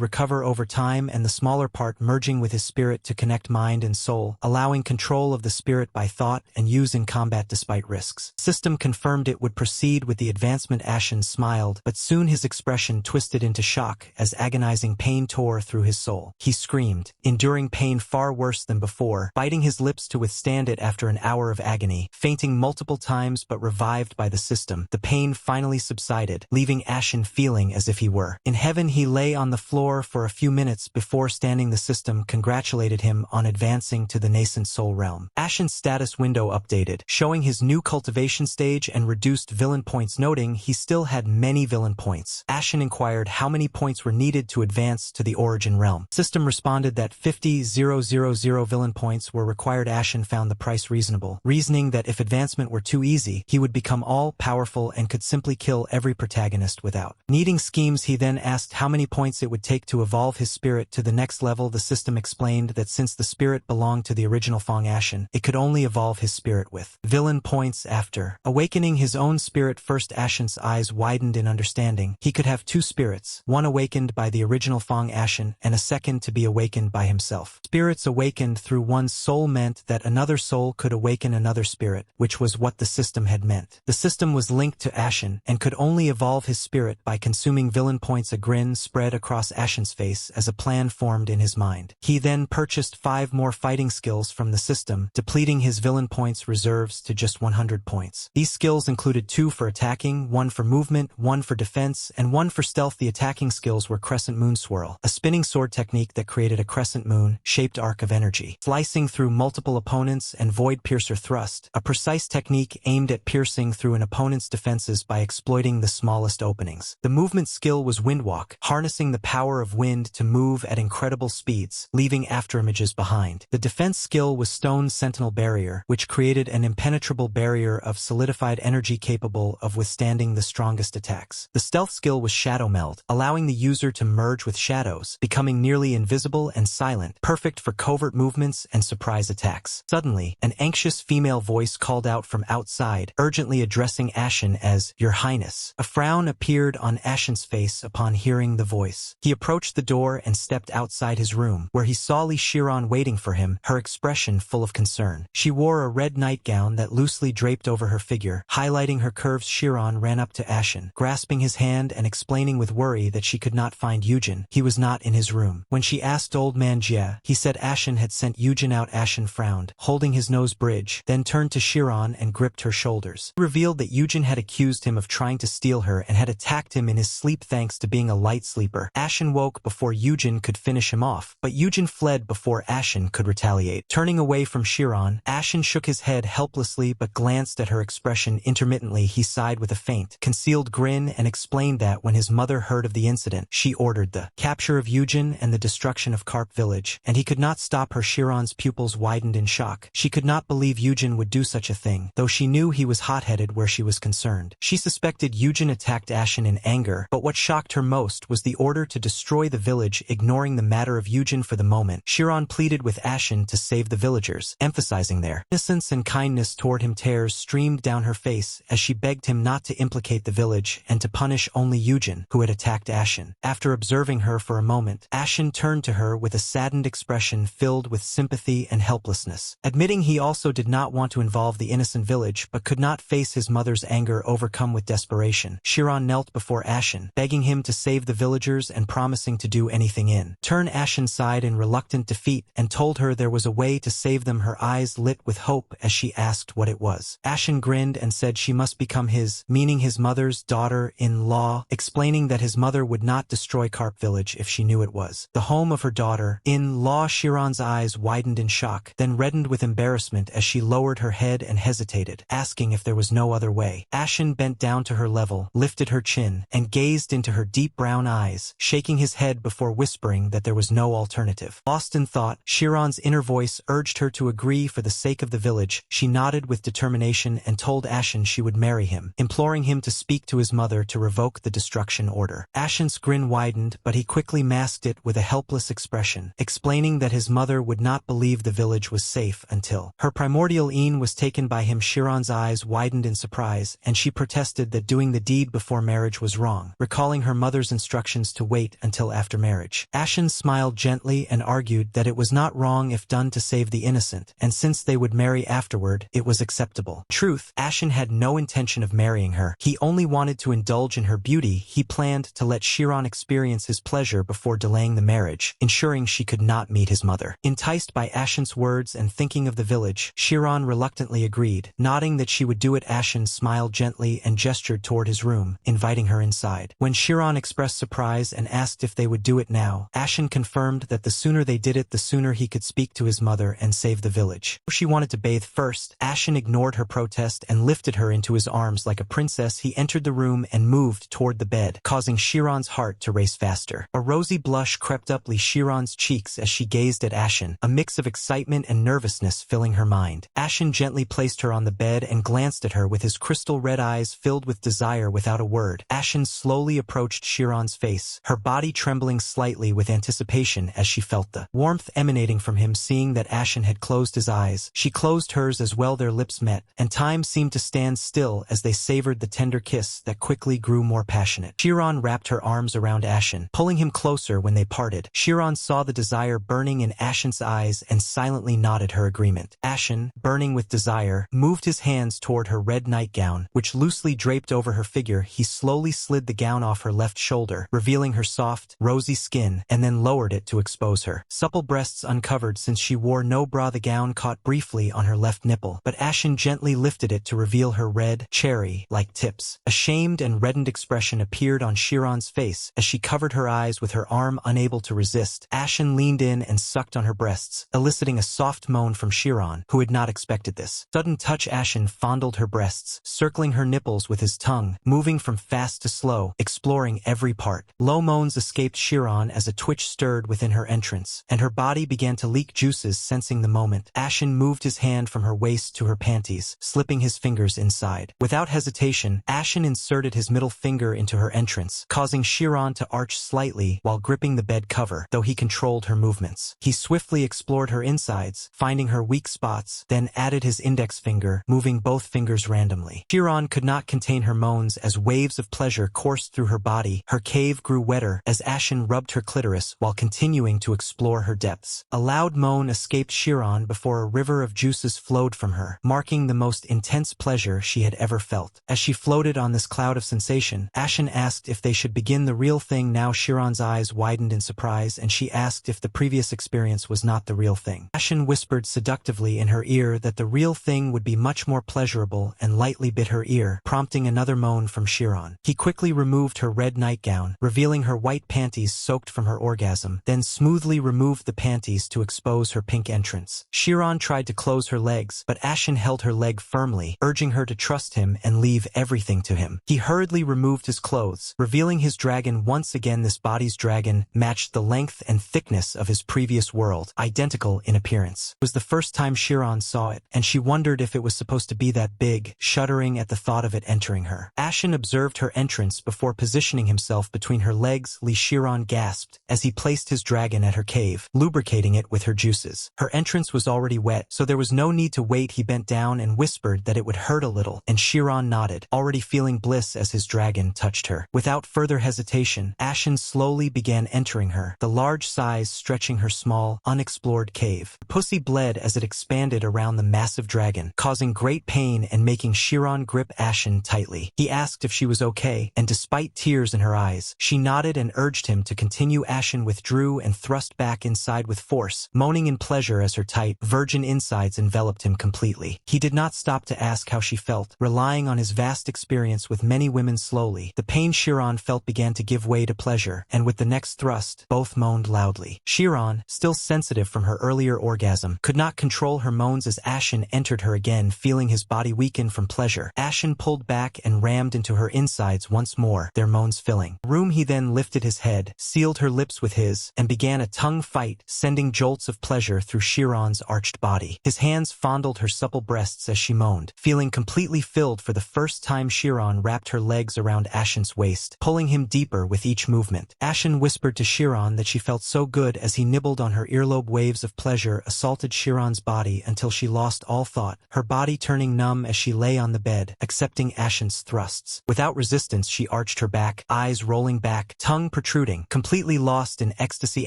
recover over time and the smaller part merging with his spirit to connect mind and soul, allowing control of the spirit by thought and use in combat despite risks. System confirmed it would proceed with the advancement. Ashen smiled, but soon his expression twisted into shock as agonizing pain tore through his soul. He screamed, enduring pain far worse than before, biting his lips to withstand it after an hour of agony, fainting multiple times but revived by the system. The pain finally subsided, leaving Ashen feeling as if he were in heaven. He lay on the floor for a few minutes before standing. The system congratulated him on advancing to the nascent soul realm. Ashen's status window updated, showing his new cultivation stage and reduced villain points, noting he still had many villain points. Ashen inquired how many points were needed to advance to the origin realm. System responded that 50,000 villain points were required. Ashen found the price reasonable, reasoning that if advancement were too easy, he would become all-powerful and could simply kill every protagonist without needing schemes. He then asked how many points it would take to evolve his spirit to the next level. The system explained that since the spirit belonged to the original Fong Ashen, it could only evolve his spirit with villain points. After awakening his own spirit first, Ashen's eyes widened in understanding. He could have two spirits, one awakened by the original Fong Ashen and a second to be awakened by himself. Spirits awakened through one's soul meant that another soul could awaken another spirit, which was what the system had meant. The system was linked to Ashen and could only evolve his spirit by consuming villain points. A grin spread across Ashen's face as a plan formed in his mind. He then purchased 5 more fighting skills from the system, depleting his villain points reserves to just 100 points. These skills included 2 for attacking, 1 for movement, 1 for defense, and 1 for stealth. The attacking skills were Crescent Moon Swirl, a spinning sword technique that created a crescent moon-shaped arc of energy, slicing through multiple opponents, and Void Piercer Thrust, a precise technique aimed at piercing through an opponent's defenses by exploiting the smallest openings. The movement skill was Windwalk, harnessing the power of wind to move at incredible speeds, leaving afterimages behind. The defense skill was Stone Sentinel Barrier, which created an impenetrable barrier of solidified energy capable of withstanding the strongest attacks. The stealth skill was Shadow Meld, allowing the user to merge with shadows, becoming nearly invisible and silent, perfect for covert movements and surprise attacks. Suddenly, an anxious female voice called out from outside, urgently addressing Ashen as Your Highness. A frown appeared on Ashen's face upon hearing the voice. He approached the door and stepped outside his room, where he saw Li Shiran waiting for him, her expression full of concern. She wore a red nightgown that loosely draped over her figure, highlighting her curves. Shiran ran up to Ashen, grasping his hand and explaining with worry that she could not find Yujin. He was not in his room. When she asked Old Man Jia, he said Ashen had sent Yujin out. Ashen frowned, holding his nose bridge, then turned to Shiran and gripped her shoulders. He revealed that Yujin had accused him of trying to steal her and had attacked him in his sleep thanks to being a light sleeper. Ashen woke before Yujin could finish him off, but Yujin fled before Ashen could retaliate. Turning away from Shiran, Ashen shook his head helplessly but glanced at her expression intermittently. He sighed with a faint, concealed grin and explained that when his mother heard of the incident, she ordered the capture of Yujin and the destruction of Carp Village, and he could not stop her. Shiran's pupils widened in shock. She could not believe Yujin would do such a thing, though she knew he was hot-headed where she was concerned. She suspected Yujin attacked Ashen in anger, but what shocked her most was the order to destroy the village. Ignoring the matter of Yujin for the moment, Shiran pleaded with Ashen to save the villagers, emphasizing their innocence and kindness toward him. Tears streamed down her face as she begged him not to implicate the village and to punish only Yujin, who had attacked Ashen. After observing her for a moment, Ashen turned to her with a saddened expression filled with sympathy and helplessness, admitting he also did not want to involve the innocent village but could not face his mother's anger. Overcome with desperation, Shiran knelt before Ashen, begging him to save the villagers and promising to do anything in turn. Ashen sighed in reluctant defeat and told her there was a way to save them. Her eyes lit with hope as she asked what it was. Ashen grinned and said she must become his, meaning his mother's daughter-in-law, explaining that his mother would not destroy Carp Village if she knew it was the home of her daughter-in-law. Shiran's eyes widened in shock, then reddened with embarrassment as she lowered her head and hesitated, asking if there was no other way. Ashen bent down to her level, lifted her chin, and gazed into her deep brown eyes, shaking his head before whispering that there was no alternative. Lost in thought, Shiran's inner voice urged her to agree for the sake of the village. She nodded with determination and told Ashen she would marry him, imploring him to speak to his mother to revoke the destruction order. Ashen's grin widened, but he quickly masked it with a helpless expression, explaining that his mother would not believe the village village was safe until her primordial een was taken by him. Chiron's eyes widened in surprise, and she protested that doing the deed before marriage was wrong, recalling her mother's instructions to wait until after marriage. Ashen smiled gently and argued that it was not wrong if done to save the innocent, and since they would marry afterward, it was acceptable. Truth, Ashen had no intention of marrying her. He only wanted to indulge in her beauty. He planned to let Chiron experience his pleasure before delaying the marriage, ensuring she could not meet his mother. Enticed by Ashen's words and thinking of the village, Chiron reluctantly agreed, nodding that she would do it. Ashen smiled gently and gestured toward his room, inviting her inside. When Chiron expressed surprise and asked if they would do it now, Ashen confirmed that the sooner they did it, the sooner he could speak to his mother and save the village. She wanted to bathe first. Ashen ignored her protest and lifted her into his arms like a princess. He entered the room and moved toward the bed, causing Chiron's heart to race faster. A rosy blush crept up Chiron's cheeks as she gazed at Ashen, a mix of excitement and nervousness filling her mind. Ashen gently placed her on the bed and glanced at her with his crystal red eyes filled with desire. Without a word, Ashen slowly approached Chiron's face, her body trembling slightly with anticipation as she felt the warmth emanating from him. Seeing that Ashen had closed his eyes, she closed hers as well. Their lips met, and time seemed to stand still as they savored the tender kiss that quickly grew more passionate. Chiron wrapped her arms around Ashen, pulling him closer. When they parted, Chiron saw the desire burning in Ashen's eyes and silently nodded her agreement. Ashen, burning with desire, moved his hands toward her red nightgown, which loosely draped over her figure. He slowly slid the gown off her left shoulder, revealing her soft, rosy skin, and then lowered it to expose her supple breasts uncovered since she wore no bra. The gown caught briefly on her left nipple, but Ashen gently lifted it to reveal her red, cherry-like tips. A shamed and reddened expression appeared on Chiron's face as she covered her eyes with her arm. Unable to resist, Ashen leaned in and sucked on her breasts, eliciting a soft moan from Chiron, who had not expected this sudden touch. Ashen fondled her breasts, circling her nipples with his tongue, moving from fast to slow, exploring every part. Low moans escaped Chiron as a twitch stirred within her entrance, and her body began to leak juices. Sensing the moment, Ashen moved his hand from her waist to her panties, slipping his fingers inside. Without hesitation, Ashen inserted his middle finger into her entrance, causing Chiron to arch slightly while gripping the bed cover. Though he controlled her movements, he swiftly explored her insides, finding her weak spots, then added his index finger, moving both fingers randomly. Chiron could not contain her moans as waves of pleasure coursed through her body. Her cave grew wetter as Ashen rubbed her clitoris while continuing to explore her depths. A loud moan escaped Chiron before a river of juices flowed from her, marking the most intense pleasure she had ever felt. As she floated on this cloud of sensation, Ashen asked if they should begin the real thing now. Chiron's eyes widened in surprise, and she asked if the previous experience was not the real thing. Ashen whispered seductively in her ear that the real thing would be much more pleasurable and lightly bit her ear, prompting another moan from Chiron. He quickly removed her red nightgown, revealing her white panties soaked from her orgasm, then smoothly removed the panties to expose her pink entrance. Chiron tried to close her legs, but Ashen held her leg firmly, urging her to trust him and leave everything to him. He hurriedly removed his clothes, revealing his dragon once again. This body's dragon matched the length and thickness of his previous world, identical in appearance. It was the first time Chiron saw it, and she wondered if it was supposed to be that big, shuddering at the thought of it entering her. Ashen observed her entrance before positioning himself between her legs. Chiron gasped as he placed his dragon at her cave, lubricating it with her juices. Her entrance was already wet, so there was no need to wait. He bent down and whispered that it would hurt a little, and Chiron nodded, already feeling bliss as his dragon touched her. Without further hesitation, Ashen slowly began entering her, the large size stretching her small, unexplored cave. Her pussy bled as it expanded around the massive dragon, causing great pain and making Chiron grip Ashen tightly. He asked if she was okay, and despite tears in her eyes, she nodded and urged him to continue. Ashen withdrew and thrust back inside with force, moaning in pleasure as her tight, virgin insides enveloped him completely. He did not stop to ask how she felt, relying on his vast experience with many women. Slowly, the pain Chiron felt began to give way to pleasure, and with the next thrust, both moaned loudly. Chiron, still sensitive from her earlier orgasm, could not control her moans as Ashen entered her again. Feeling his body weaken from pleasure, Ashen pulled back and rammed into her insides once more, their moans filling the room. He then lifted his head, sealed her lips with his, and began a tongue fight, sending jolts of pleasure through Chiron's arched body. His hands fondled her supple breasts as she moaned. Feeling completely filled for the first time, Chiron wrapped her legs around Ashen's waist, pulling him deeper with each movement. Ashen whispered to Chiron that she felt so good as he nibbled on her earlobe. Waves of pleasure assaulted Chiron's body until she lost all thought, her body turning numb as she lay on the bed, accepting Ashen's thrusts. Without resistance, she arched her back, eyes rolling back, tongue protruding. Completely lost in ecstasy,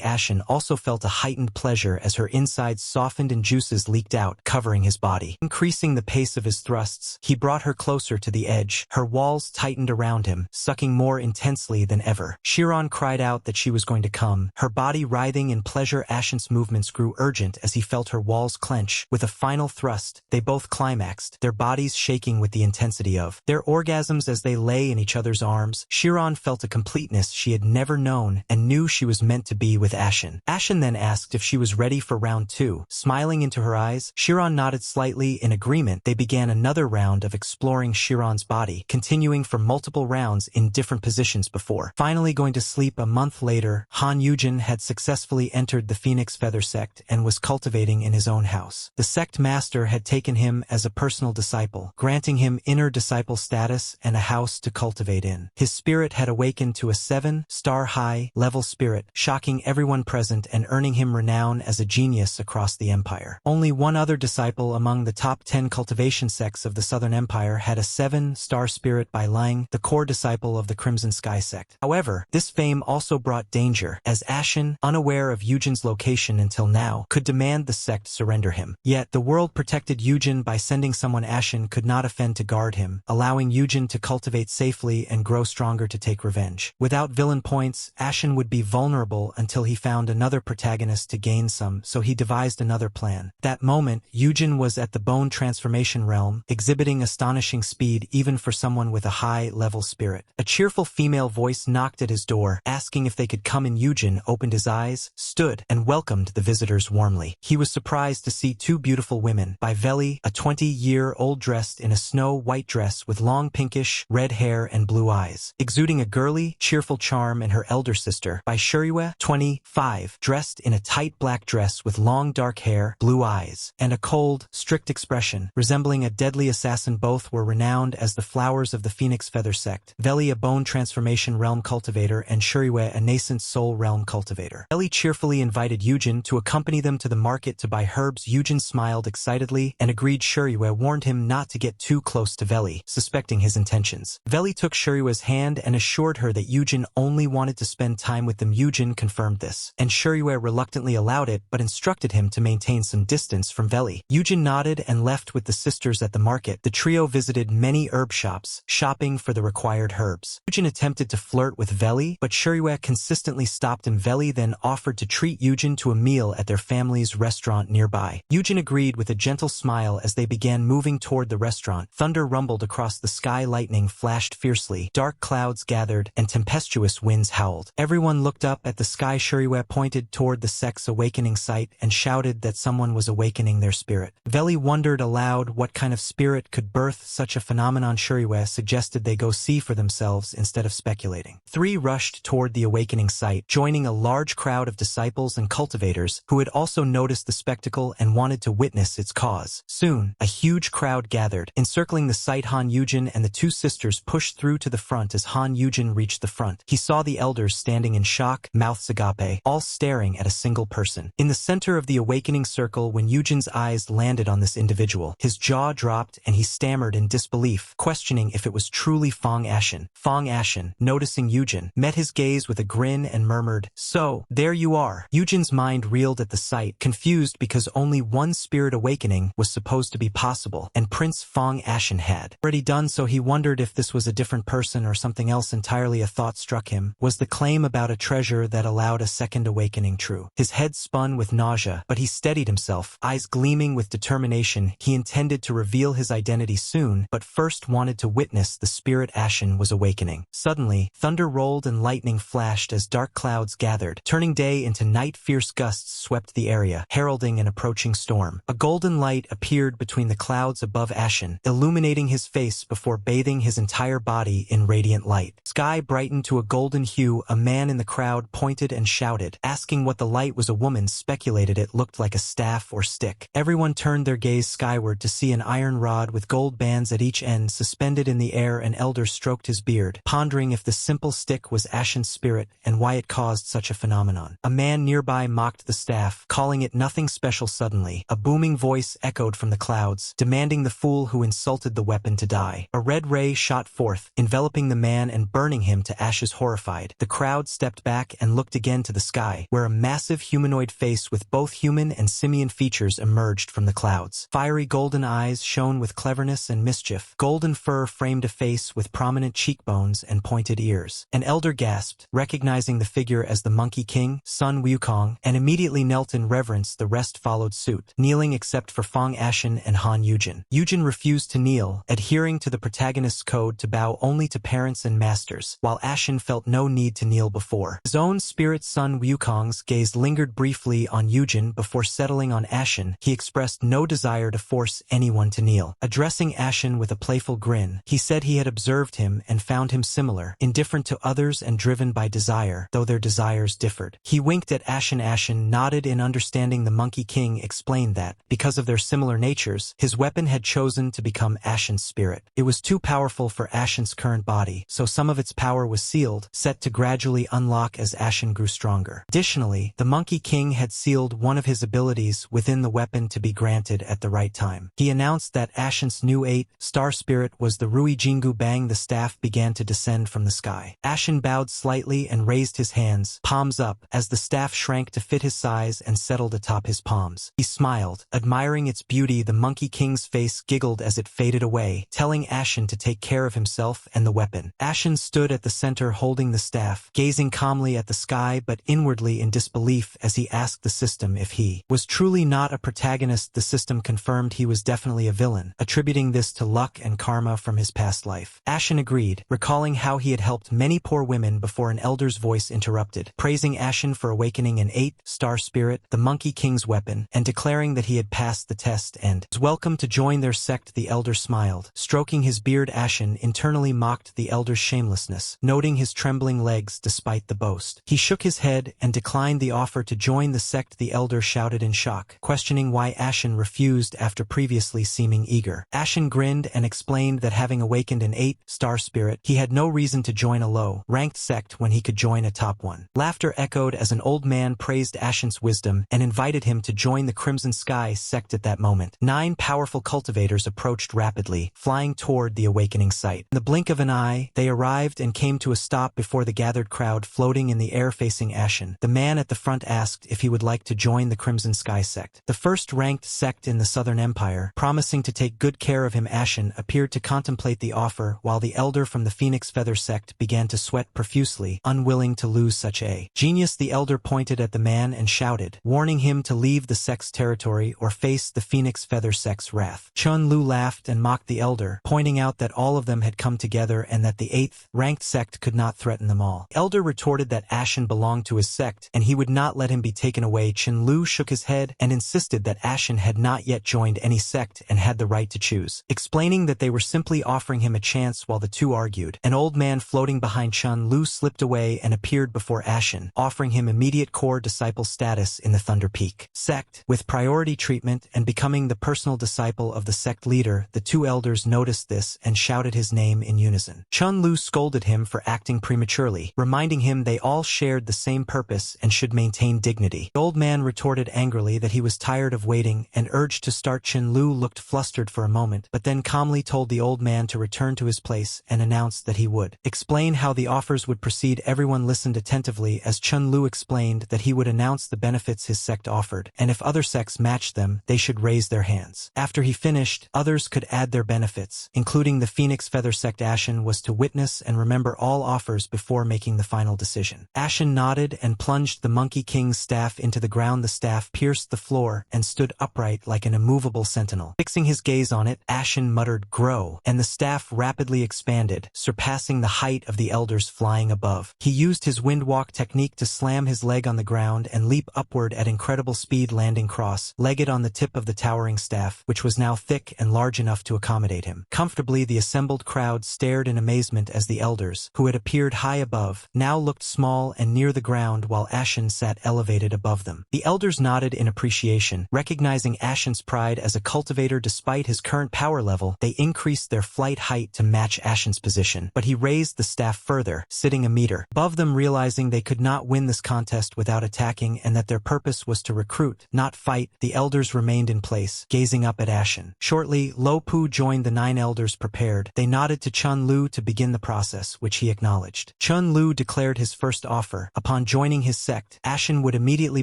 Ashen also felt a heightened pleasure as her insides softened and juices leaked out, covering his body. Increasing the pace of his thrusts, he brought her closer to the edge. Her walls tightened around him, sucking more intensely than ever. Chiron cried out that she was going to come, her body writhing in pleasure. Ashen's movements grew urgent as he felt her walls clench. With a final thrust, they both climaxed, their bodies shaking with the intensity of their orgasms as they lay in each other's arms. Chiron felt a completeness she had never known and knew she was meant to be with Ashen. Ashen then asked if she was ready for round 2. Smiling into her eyes, Chiron nodded slightly in agreement. They began another round of exploring Chiron's body, continuing for multiple rounds in different positions before finally going to sleep. A month later, Han Yujin had successfully entered the Phoenix Feather sect and was cultivating in his own house. The sect master had taken him as a personal disciple, granting him inner disciple status and a house to cultivate in. His spirit had awakened to a 7-star high-level spirit, shocking everyone present and earning him renown as a genius across the empire. Only one other disciple among the top 10 cultivation sects of the Southern Empire had a 7-star spirit by Lang, the core disciple of the Crimson Sky sect. However, this fame also brought danger, as Ashen, unaware of Yujin's location until now, could demand the sect surrender him. Yet, the world protected Yujin by sending someone. Ashen could not offend to guard him, allowing Yujin to cultivate safely and grow stronger to take revenge. Without villain points, Ashen would be vulnerable until he found another protagonist to gain some, so he devised another plan. That moment, Yujin was at the bone transformation realm, exhibiting astonishing speed even for someone with a high-level spirit. A cheerful female voice knocked at his door, asking if they could come in. Yujin opened his eyes, stood, and welcomed the visitors warmly. He was surprised to see 2 beautiful women, by Veli, a 20-year-old dressed in a snow-white dress with long pinkish, red hair and blue eyes, exuding a girly, cheerful charm, and her elder sister, by Shuriwe, 25, dressed in a tight black dress with long dark hair, blue eyes, and a cold, strict expression, resembling a deadly assassin. Both were renowned as the flowers of the Phoenix Feather sect, Veli a bone transformation realm cultivator and Shuriwe a nascent soul realm cultivator. Veli cheerfully invited Yujin to accompany them to the market to buy herbs. Yujin smiled excitedly and agreed. Shuriwe warned him not to get too close to Veli, suspecting his intentions. Veli took Shuriwe's hand and assured her that Yujin only wanted to spend time with them. Yujin confirmed this, and Shuriwe reluctantly allowed it but instructed him to maintain some distance from Veli. Yujin nodded and left with the sisters at the market. The trio visited many herb shops, shopping for the required herbs. Yujin attempted to flirt with Veli, but Shuriwe consistently stopped him. Veli then offered to treat Yujin to a meal at their family's restaurant nearby. Yujin agreed with a gentle smile as they began moving toward the restaurant. Thunder rumbled across the sky, lightning flashed fiercely, dark clouds gathered, and tempestuous winds howled. Everyone looked up at the sky. Shuriwe pointed toward the sect's awakening site and shouted that someone was awakening their spirit. Veli wondered aloud what kind of spirit could birth such a phenomenon. Shuriwe suggested they go see for themselves instead of speculating. 3 rushed toward the awakening site, joining a large crowd of disciples and cultivators who had also noticed the spectacle and wanted to witness its cause. Soon, a huge crowd gathered, encircling the site. Han Yujin and the 2 sisters pushed through to the front. As Han Yujin reached the front, he saw the elders standing in shock, mouths agape, all staring at a single person. In the center of the awakening circle, when Yujin's eyes landed on this individual, his jaw dropped and he stammered in disbelief, questioning if it was truly Fong Ashen. Fong Ashen, noticing Yujin, met his gaze with a grin and murmured, "So, there you are." Yujin's mind reeled at the sight, confused because only one spirit awakening was supposed to be possible, and Prince Fong Ashen had already done so. He wondered if this was a different person or something else entirely. A thought struck him. Was the claim about a treasure that allowed a second awakening true? His head spun with nausea, but he steadied himself, eyes gleaming with determination. He intended to reveal his identity soon, but first wanted to witness the spirit Ashen was awakening. Suddenly, thunder rolled and lightning flashed as dark clouds gathered, turning day into night. Fierce gusts swept the area, heralding an approaching storm. A golden light appeared between the clouds above Ashen, illuminating his face before bathing his entire body in radiant light. Sky brightened to a golden hue. A man in the crowd pointed and shouted, asking what the light was. A woman speculated it looked like a staff or stick. Everyone turned their gaze skyward to see an iron rod with gold bands at each end suspended in the air. An elder stroked his beard, pondering if the simple stick was Ashen's spirit and why it caused such a phenomenon. A man nearby mocked the staff, calling it But nothing special suddenly. A booming voice echoed from the clouds, demanding the fool who insulted the weapon to die. A red ray shot forth, enveloping the man and burning him to ashes. Horrified, the crowd stepped back and looked again to the sky, where a massive humanoid face with both human and simian features emerged from the clouds. Fiery golden eyes shone with cleverness and mischief. Golden fur framed a face with prominent cheekbones and pointed ears. An elder gasped, recognizing the figure as the Monkey King, Sun Wukong, and immediately knelt in reverence. The rest followed suit, kneeling except for Fong Ashen and Han Yujin. Yujin refused to kneel, adhering to the protagonist's code to bow only to parents and masters, while Ashen felt no need to kneel before. His own spirit Sun Wukong's gaze lingered briefly on Yujin before settling on Ashen. He expressed no desire to force anyone to kneel. Addressing Ashen with a playful grin, he said he had observed him and found him similar, indifferent to others and driven by desire, though their desires differed. He winked at Ashen. Ashen nodded in understanding. The Monkey King explained that, because of their similar natures, his weapon had chosen to become Ashen's spirit. It was too powerful for Ashen's current body, so some of its power was sealed, set to gradually unlock as Ashen grew stronger. Additionally, the Monkey King had sealed one of his abilities within the weapon to be granted at the right time. He announced that Ashen's new 8-star spirit was the Rui Jingu. Bang! The staff began to descend from the sky. Ashen bowed slightly and raised his hands, palms up, as the staff shrank to fit his size and settled atop his palms. He smiled, admiring its beauty. The Monkey King's face giggled as it faded away, telling Ashen to take care of himself and the weapon. Ashen stood at the center holding the staff, gazing calmly at the sky but inwardly in disbelief as he asked the system if he was truly not a protagonist. The system confirmed he was definitely a villain, attributing this to luck and karma from his past life. Ashen agreed, recalling how he had helped many poor women before an elder's voice interrupted, praising Ashen for awakening an 8-star spirit, the Monkey King's weapon, and declaring that he had passed the test and was welcome to join their sect. The elder smiled, stroking his beard. Ashen internally mocked the elder's shamelessness, noting his trembling legs despite the boast. He shook his head and declined the offer to join the sect. The elder shouted in shock, questioning why Ashen refused after previously seeming eager. Ashen grinned and explained that having awakened an 8-star spirit, he had no reason to join a low-ranked sect when he could join a top one. Laughter echoed as an old man praised Ashen's wisdom and invited him to join the Crimson Sky sect. At that moment, 9 powerful cultivators approached rapidly, flying toward the awakening site. In the blink of an eye, they arrived and came to a stop before the gathered crowd floating in the air facing Ashen. The man at the front asked if he would like to join the Crimson Sky sect, the first-ranked sect in the Southern Empire, promising to take good care of him. Ashen appeared to contemplate the offer, while the elder from the Phoenix Feather sect began to sweat profusely, unwilling to lose such a genius. The elder pointed at the man and shouted, warning him to leave the sect's territory or face the Phoenix Feather sect's wrath. Chun Lu laughed and mocked the elder, pointing out that all of them had come together and that the 8th-ranked sect could not threaten them all. The elder retorted that Ashen belonged to his sect and he would not let him be taken away. Chun Lu shook his head and insisted that Ashen had not yet joined any sect and had the right to choose, explaining that they were simply offering him a chance. While the two argued, an old man floating behind Chun Lu slipped away and appeared before Ashen, offering him immediate core disciple status in the Thunder Peak sect, with priority treatment and becoming the personal disciple of the sect leader. The two elders noticed this and shouted his name in unison. Chun Lu scolded him for acting prematurely, reminding him they all shared the same purpose and should maintain dignity. The old man retorted angrily that he was tired of waiting and urged to start. Chun Lu looked flustered for a moment, but then calmly told the old man to return to his place and announced that he would explain how the offers would proceed. Everyone listened attentively as Chun Lu explained that he would announce the benefits his sect offered, and if other sects matched them, they should raise their hands. After he finished, others could add their benefits, including the Phoenix Feather sect. Ashen was to witness and remember all offers before making the final decision. Ashen nodded and plunged the Monkey King's staff into the ground. The staff pierced the floor and stood upright like an immovable sentinel. Fixing his gaze on it, Ashen muttered, "Grow," and the staff rapidly expanded, surpassing the height of the elders flying above. He used his windwalk technique to slam his leg on the ground and leap upward at incredible speed, landing cross-legged on the tip of the towering staff, which was now thick and large enough to accommodate him comfortably. The assembled crowd stared in amazement as the elders, who had appeared high above, now looked small and near the ground, while Ashen sat elevated above them. The elders nodded in appreciation, recognizing Ashen's pride as a cultivator. Despite his current power level, they increased their flight height to match Ashen's position, but he raised the staff further, sitting a meter above them, realizing they could not win this contest without attacking and that their purpose was to recruit, not fight. The elders remained in place, gazing up at Ashen. Shortly, Lo Pu joined the 9 elders prepared. They nodded to Chun Lu to begin the process, which he acknowledged. Chun Lu declared his first offer. Upon joining his sect, Ashen would immediately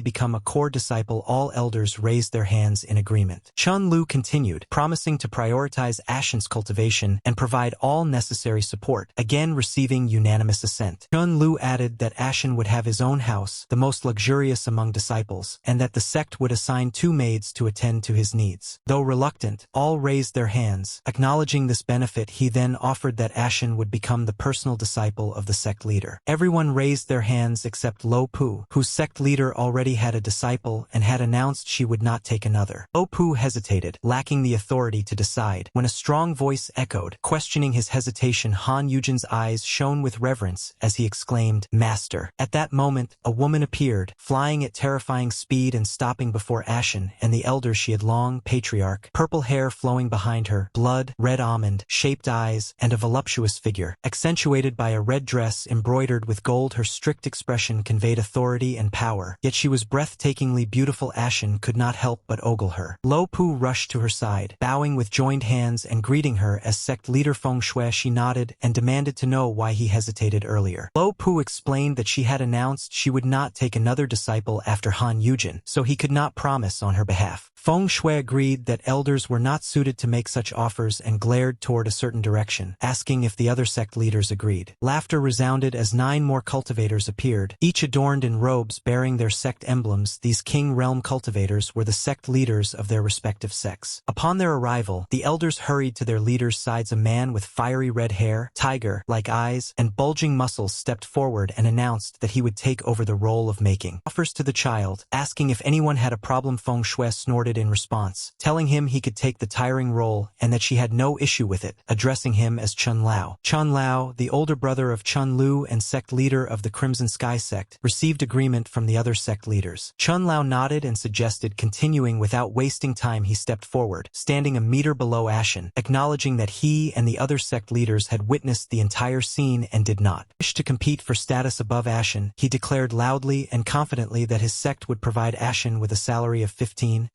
become a core disciple. All elders raised their hands in agreement. Chun Lu continued, promising to prioritize Ashen's cultivation and provide all necessary support, again receiving unanimous assent. Chun Lu added that Ashen would have his own house, the most luxurious among disciples, and that the sect would assign 2 maids to attend to his needs. Though reluctant, all raised their hands. Acknowledging this benefit, he then offered that Ashen would become the personal disciple of the sect leader. Everyone raised their hands except Lo Pu, whose sect leader already had a disciple and had announced she would not take another. Lo Pu hesitated, lacking the authority to decide, when a strong voice echoed, questioning his hesitation. Han Yujin's eyes shone with reverence as he exclaimed, "Master." At that moment, a woman appeared, flying at terrifying speed and stopping before Ashen and the elders. She had long, patriarch, purple hair flowing behind her, blood, red almond-shaped eyes, and a voluptuous figure, accentuated by a red dress embroidered with gold. Her strict expression conveyed authority and power, yet she was breathtakingly beautiful. Ashen could not help but ogle her. Lo Pu rushed to her side, bowing with joined hands and greeting her as sect leader Feng Shui. She nodded and demanded to know why he hesitated earlier. Lo Pu explained that she had announced she would not take another disciple after Han Yujin, so he could not promise on her behalf. Feng Shui agreed that elders were not suited to make such offers and glared toward a certain direction, asking if the other sect leaders agreed. Laughter resounded as 9 more cultivators appeared, each adorned in robes bearing their sect emblems. These King Realm cultivators were the sect leaders of their respective sects. Upon their arrival, the elders hurried to their leaders' sides. A man with fiery red hair, tiger-like eyes, and bulging muscles stepped forward and announced that he would take over the role of making offers to the child, asking if anyone had a problem. Feng Shui snorted in response, telling him he could take the tiring role and that she had no issue with it, addressing him as Chun Lao. Chun Lao, the older brother of Chun Lu and sect leader of the Crimson Sky sect, received agreement from the other sect leaders. Chun Lao nodded and suggested continuing. Without wasting time, he stepped forward, standing a meter below Ashen, acknowledging that he and the other sect leaders had witnessed the entire scene and did not wish to compete for status above Ashen. He declared loudly and confidently that his sect would provide Ashen with a salary of 15,000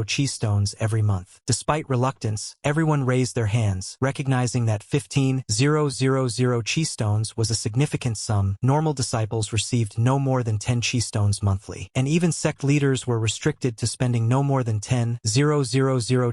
chi stones every month. Despite reluctance, everyone raised their hands, recognizing that 15,000 chi stones was a significant sum. Normal disciples received no more than 10 chi stones monthly, and even sect leaders were restricted to spending no more than 10,000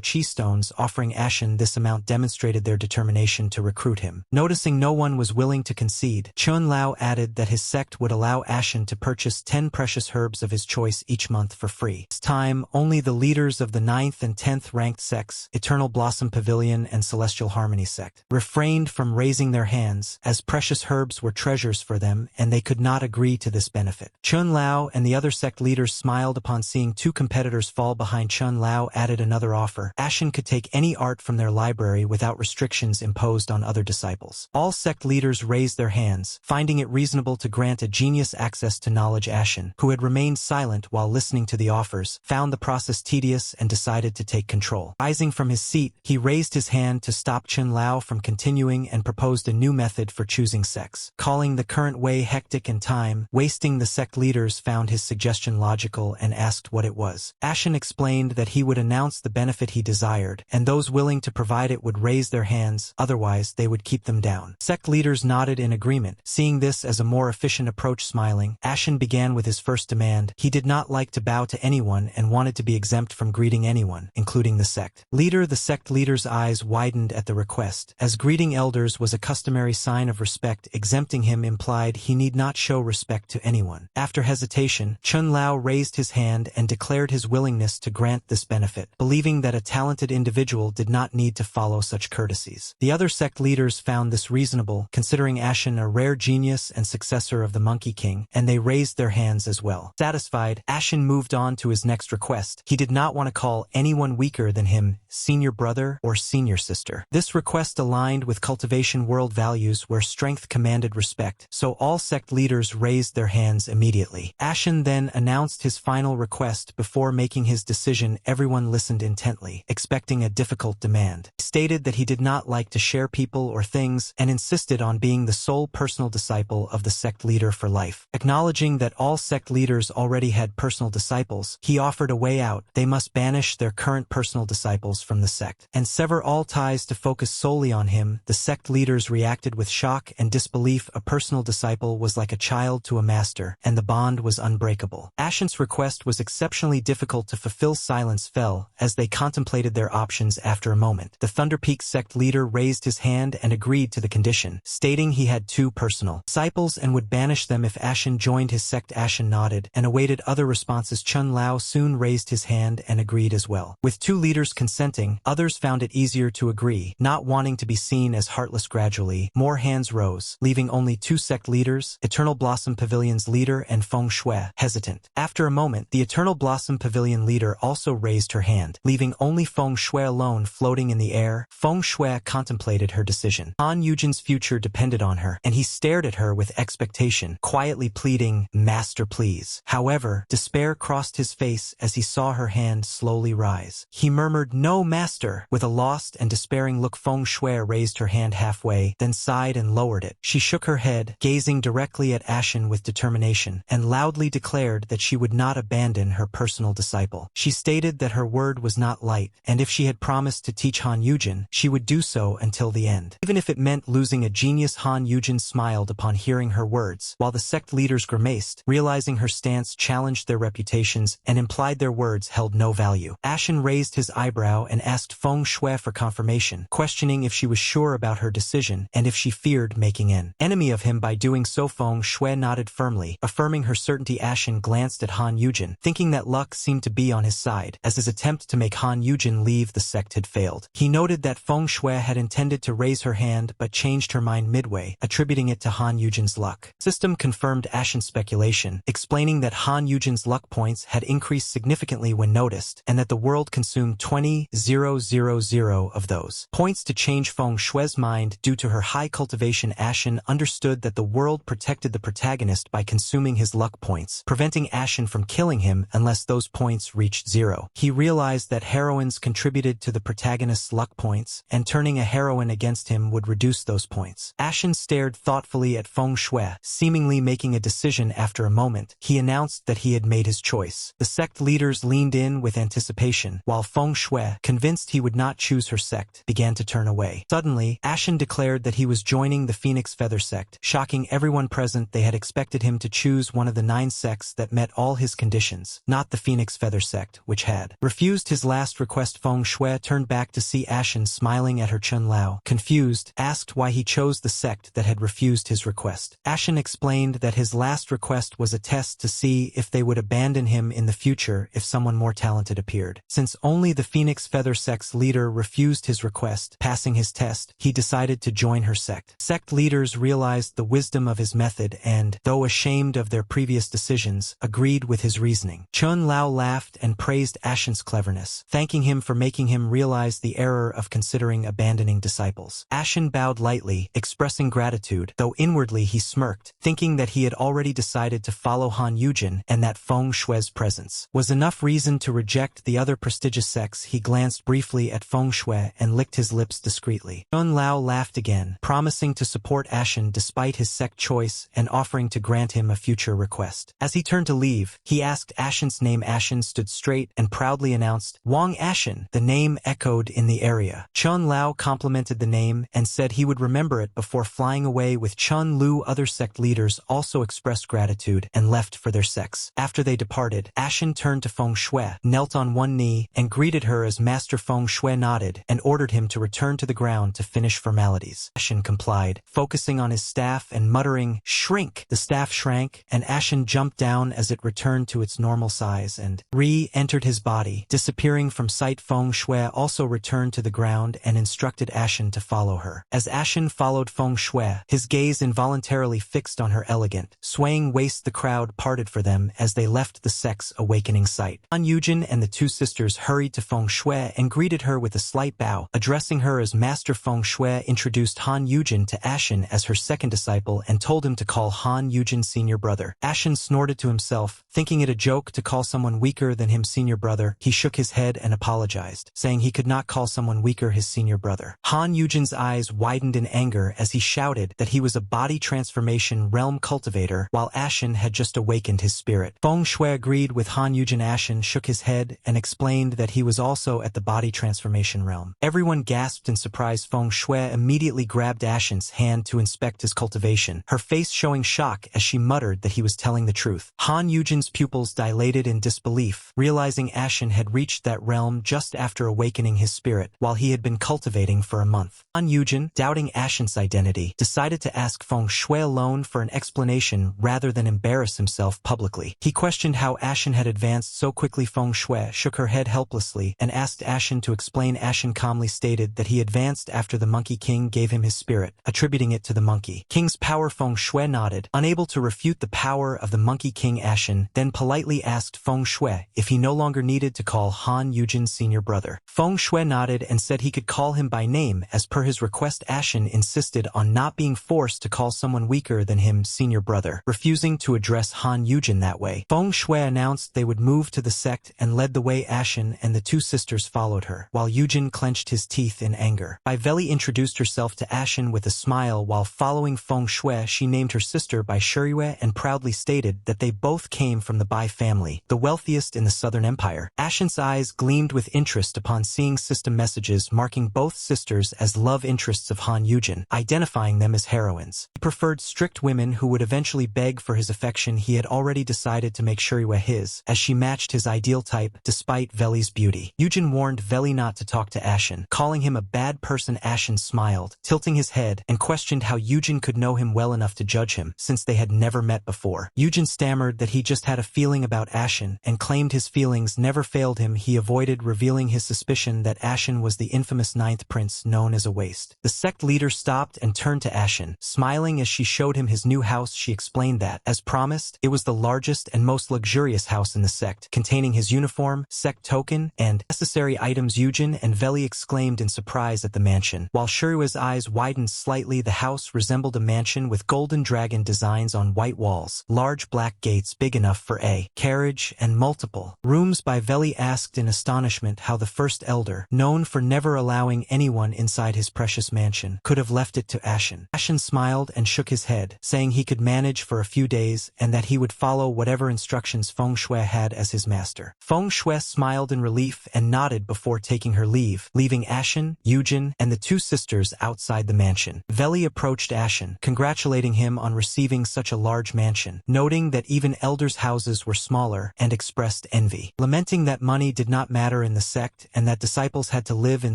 chi stones. Offering Ashen this amount demonstrated their determination to recruit him. Noticing no one was willing to concede, Chun Lao added that his sect would allow Ashen to purchase 10 precious herbs of his choice each month for free. This time, only the leaders of the 9th and 10th ranked sects, Eternal Blossom Pavilion and Celestial Harmony sect, refrained from raising their hands, as precious herbs were treasures for them and they could not agree to this benefit. Chun Lao and the other sect leaders smiled upon seeing 2 competitors fall behind. Chun Lao added another offer. Ashen could take any art from their library without restrictions imposed on other disciples. All sect leaders raised their hands, finding it reasonable to grant a genius access to knowledge. Ashen, who had remained silent while listening to the offers, found the process tedious and decided to take control. Rising from his seat, he raised his hand to stop Chun Lao from continuing and proposed a new method for choosing sects. Calling the current way hectic and time-wasting, the sect leaders found his suggestion logical and asked what it was. Ashen explained that he would announce the benefit he desired, and those willing to provide it would raise their hands, otherwise they would keep them down. Sect leaders nodded in agreement, seeing this as a more efficient approach. Smiling, Ashen began with his first demand. He did not like to bow to anyone and wanted to be exempt from greeting anyone, including the sect leader. The sect leader's eyes widened at the request, as greeting elders was a customary sign of respect. Exempting him implied he need not show respect to anyone. After hesitation, Chun Lao raised his hand and declared his willingness to grant this benefit, believing that a talented individual did not need to follow such courtesies. The other sect leaders found this reasonable, considering Ashen a rare genius and successor of the Monkey King, and they raised their hands as well. Satisfied, Ashen moved on to his next request. He did not want to call anyone weaker than him senior brother or senior sister. This request aligned with cultivation world values where strength commanded respect, so all sect leaders raised their hands immediately. Ashen then announced his final request. Before making his decision, everyone listened intently, expecting a difficult demand. He stated that he did not like to share people or things and insisted on being the sole personal disciple of the sect leader for life. Acknowledging that all sect leaders already already had personal disciples, he offered a way out. They must banish their current personal disciples from the sect and sever all ties to focus solely on him. The sect leaders reacted with shock and disbelief. A personal disciple was like a child to a master, and the bond was unbreakable. Ashen's request was exceptionally difficult to fulfill. Silence fell as they contemplated their options. After a moment, the Thunder Peak sect leader raised his hand and agreed to the condition, stating he had 2 personal disciples and would banish them if Ashen joined his sect. Ashen nodded and awaited other responses. Chun Lao soon raised his hand and agreed as well. With 2 leaders consenting, others found it easier to agree, not wanting to be seen as heartless. Gradually, more hands rose, leaving only 2 sect leaders, Eternal Blossom Pavilion's leader and Feng Shui, hesitant. After a moment, the Eternal Blossom Pavilion leader also raised her hand, leaving only Feng Shui alone floating in the air. Feng Shui contemplated her decision. Han Yujin's future depended on her, and he stared at her with expectation, quietly pleading, "Master, please." However, despair crossed his face as he saw her hand slowly rise. He murmured, "No, master." With a lost and despairing look, Feng Shui raised her hand halfway, then sighed and lowered it. She shook her head, gazing directly at Ashen with determination, and loudly declared that she would not abandon her personal disciple. She stated that her word was not light, and if she had promised to teach Han Yujin, she would do so until the end, even if it meant losing a genius. Han Yujin smiled upon hearing her words, while the sect leaders grimaced, realizing her stance challenged their reputations and implied their words held no value. Ashen raised his eyebrow and asked Feng Shui for confirmation, questioning if she was sure about her decision and if she feared making an enemy of him by doing so. Feng Shui nodded firmly, affirming her certainty. Ashen glanced at Han Yujin, thinking that luck seemed to be on his side, as his attempt to make Han Yujin leave the sect had failed. He noted that Feng Shui had intended to raise her hand but changed her mind midway, attributing it to Han Yujin's luck. System confirmed Ashen's speculation, explaining that Han Yujin's luck points had increased significantly when noticed, and that the world consumed 20,000 of those points to change Feng Shui's mind due to her high cultivation. Ashen understood that the world protected the protagonist by consuming his luck points, preventing Ashen from killing him unless those points reached 0. He realized that heroines contributed to the protagonist's luck points, and turning a heroine against him would reduce those points. Ashen stared thoughtfully at Feng Shui, seemingly making a decision. After a moment, he announced that he had made his choice. The sect leaders leaned in with anticipation, while Feng Shui, convinced he would not choose her sect, began to turn away. Suddenly, Ashen declared that he was joining the Phoenix Feather sect, shocking everyone present. They had expected him to choose one of the 9 sects that met all his conditions, not the Phoenix Feather sect, which had refused his last request. Feng Shui turned back to see Ashen smiling at her. Chun Lao, confused, asked why he chose the sect that had refused his request. Ashen explained that his last request was a test to see if they would abandon him in the future if someone more talented appeared. Since only the Phoenix Feather sect's leader refused his request, passing his test, he decided to join her sect. Sect leaders realized the wisdom of his method and, though ashamed of their previous decisions, agreed with his reasoning. Chun Lao laughed and praised Ashen's cleverness, thanking him for making him realize the error of considering abandoning disciples. Ashen bowed lightly, expressing gratitude, though inwardly he smirked, thinking that he had already decided to follow Han Yujin and that Feng Shui's presence was enough reason to reject the other prestigious sects. He glanced briefly at Feng Shui and licked his lips discreetly. Chun Lao laughed again, promising to support Ashen despite his sect choice and offering to grant him a future request. As he turned to leave, he asked Ashen's name. Ashen stood straight and proudly announced, "Wang Ashen." The name echoed in the area. Chun Lao complimented the name and said he would remember it before flying away with Chun Lu. Other sect leaders also expressed gratitude and left for their sects. After they departed, Ashen turned to Feng Shui, knelt on one knee, and greeted her as Master. Feng Shui nodded and ordered him to return to the ground to finish formalities. Ashen complied, focusing on his staff and muttering, "Shrink!" The staff shrank, and Ashen jumped down as it returned to its normal size and re-entered his body, disappearing from sight. Feng Shui also returned to the ground and instructed Ashen to follow her. As Ashen followed Feng Shui, his gaze involuntarily fixed on her elegant, swaying waist. The crowd parted for them as they left the sect's awakening sight. Han Yujin and the 2 sisters hurried to Feng Shui and greeted her with a slight bow, addressing her as Master. Feng Shui introduced Han Yujin to Ashen as her second disciple and told him to call Han Yujin senior brother. Ashen snorted to himself, thinking it a joke to call someone weaker than him senior brother. He shook his head and apologized, saying he could not call someone weaker his senior brother. Han Yujin's eyes widened in anger as he shouted that he was a body transformation realm cultivator, while Ashen had just awakened his spirit. Feng Shui agreed with Han Yujin. Ashen shook his head and explained that he was also at the body transformation realm. Everyone gasped in surprise. Feng Shui immediately grabbed Ashen's hand to inspect his cultivation, her face showing shock as she muttered that he was telling the truth. Han Yujin's pupils dilated in disbelief, realizing Ashen had reached that realm just after awakening his spirit, while he had been cultivating for a month. Han Yujin, doubting Ashen's identity, decided to ask Feng Shui alone for an explanation rather than embarrass himself publicly. He questioned how Ashen had advanced so quickly. Feng Shui shook her head helplessly and asked Ashen to explain. Ashen calmly stated that he advanced after the Monkey King gave him his spirit, attributing it to the Monkey King's power. Feng Shui nodded, unable to refute the power of the Monkey King. Ashen then politely asked Feng Shui if he no longer needed to call Han Yujin's senior brother. Feng Shui nodded and said he could call him by name as per his request. Ashen insisted on not being forced to call someone weaker than him senior brother, refusing to address Han Yujin that way. Feng Shui announced they would move to the sect and led the way. Ashen and the two sisters followed her, while Yujin clenched his teeth in anger. Veli introduced herself to Ashen with a smile while following Feng Shui. She named her sister Bai Shiriyue and proudly stated that they both came from the Bai family, the wealthiest in the Southern Empire. Ashen's eyes gleamed with interest upon seeing system messages marking both sisters as love interests of Han Yujin, identifying them as heroines. He preferred strict women who would eventually beg for his affection. He had already decided to make Shiriyue his, as she matched his ideal type despite Veli's beauty. Yujin warned Veli not to talk to Ashen, calling him a bad person. Ashen smiled, tilting his head, and questioned how Yujin could know him well enough to judge him, since they had never met before. Yujin stammered that he just had a feeling about Ashen, and claimed his feelings never failed him. He avoided revealing his suspicion that Ashen was the infamous ninth prince known as a waste. The sect leader stopped and turned to Ashen, smiling as she showed him his new house. She explained that, as promised, it was the largest and most luxurious house in the sect, containing his uniform, sect token, and necessary items. Yujin and Veli exclaimed in surprise at the mansion, while Shiriyue's eyes widened slightly. The house resembled a mansion with golden dragon designs on white walls, large black gates big enough for a carriage, and multiple rooms. Veli asked in astonishment how the first elder, known for never allowing anyone inside his precious mansion, could have left it to Ashen. Ashen smiled and shook his head, saying he could manage for a few days and that he would follow whatever instructions Feng Shui had as his master. Feng Shui smiled in relief and nodded before taking her leave, leaving Ashen, Yujin, and the two sisters outside the mansion. Veli approached Ashen, congratulating him on receiving such a large mansion, noting that even elders' houses were smaller, and expressed envy, lamenting that money did not matter in the sect and that disciples had to live in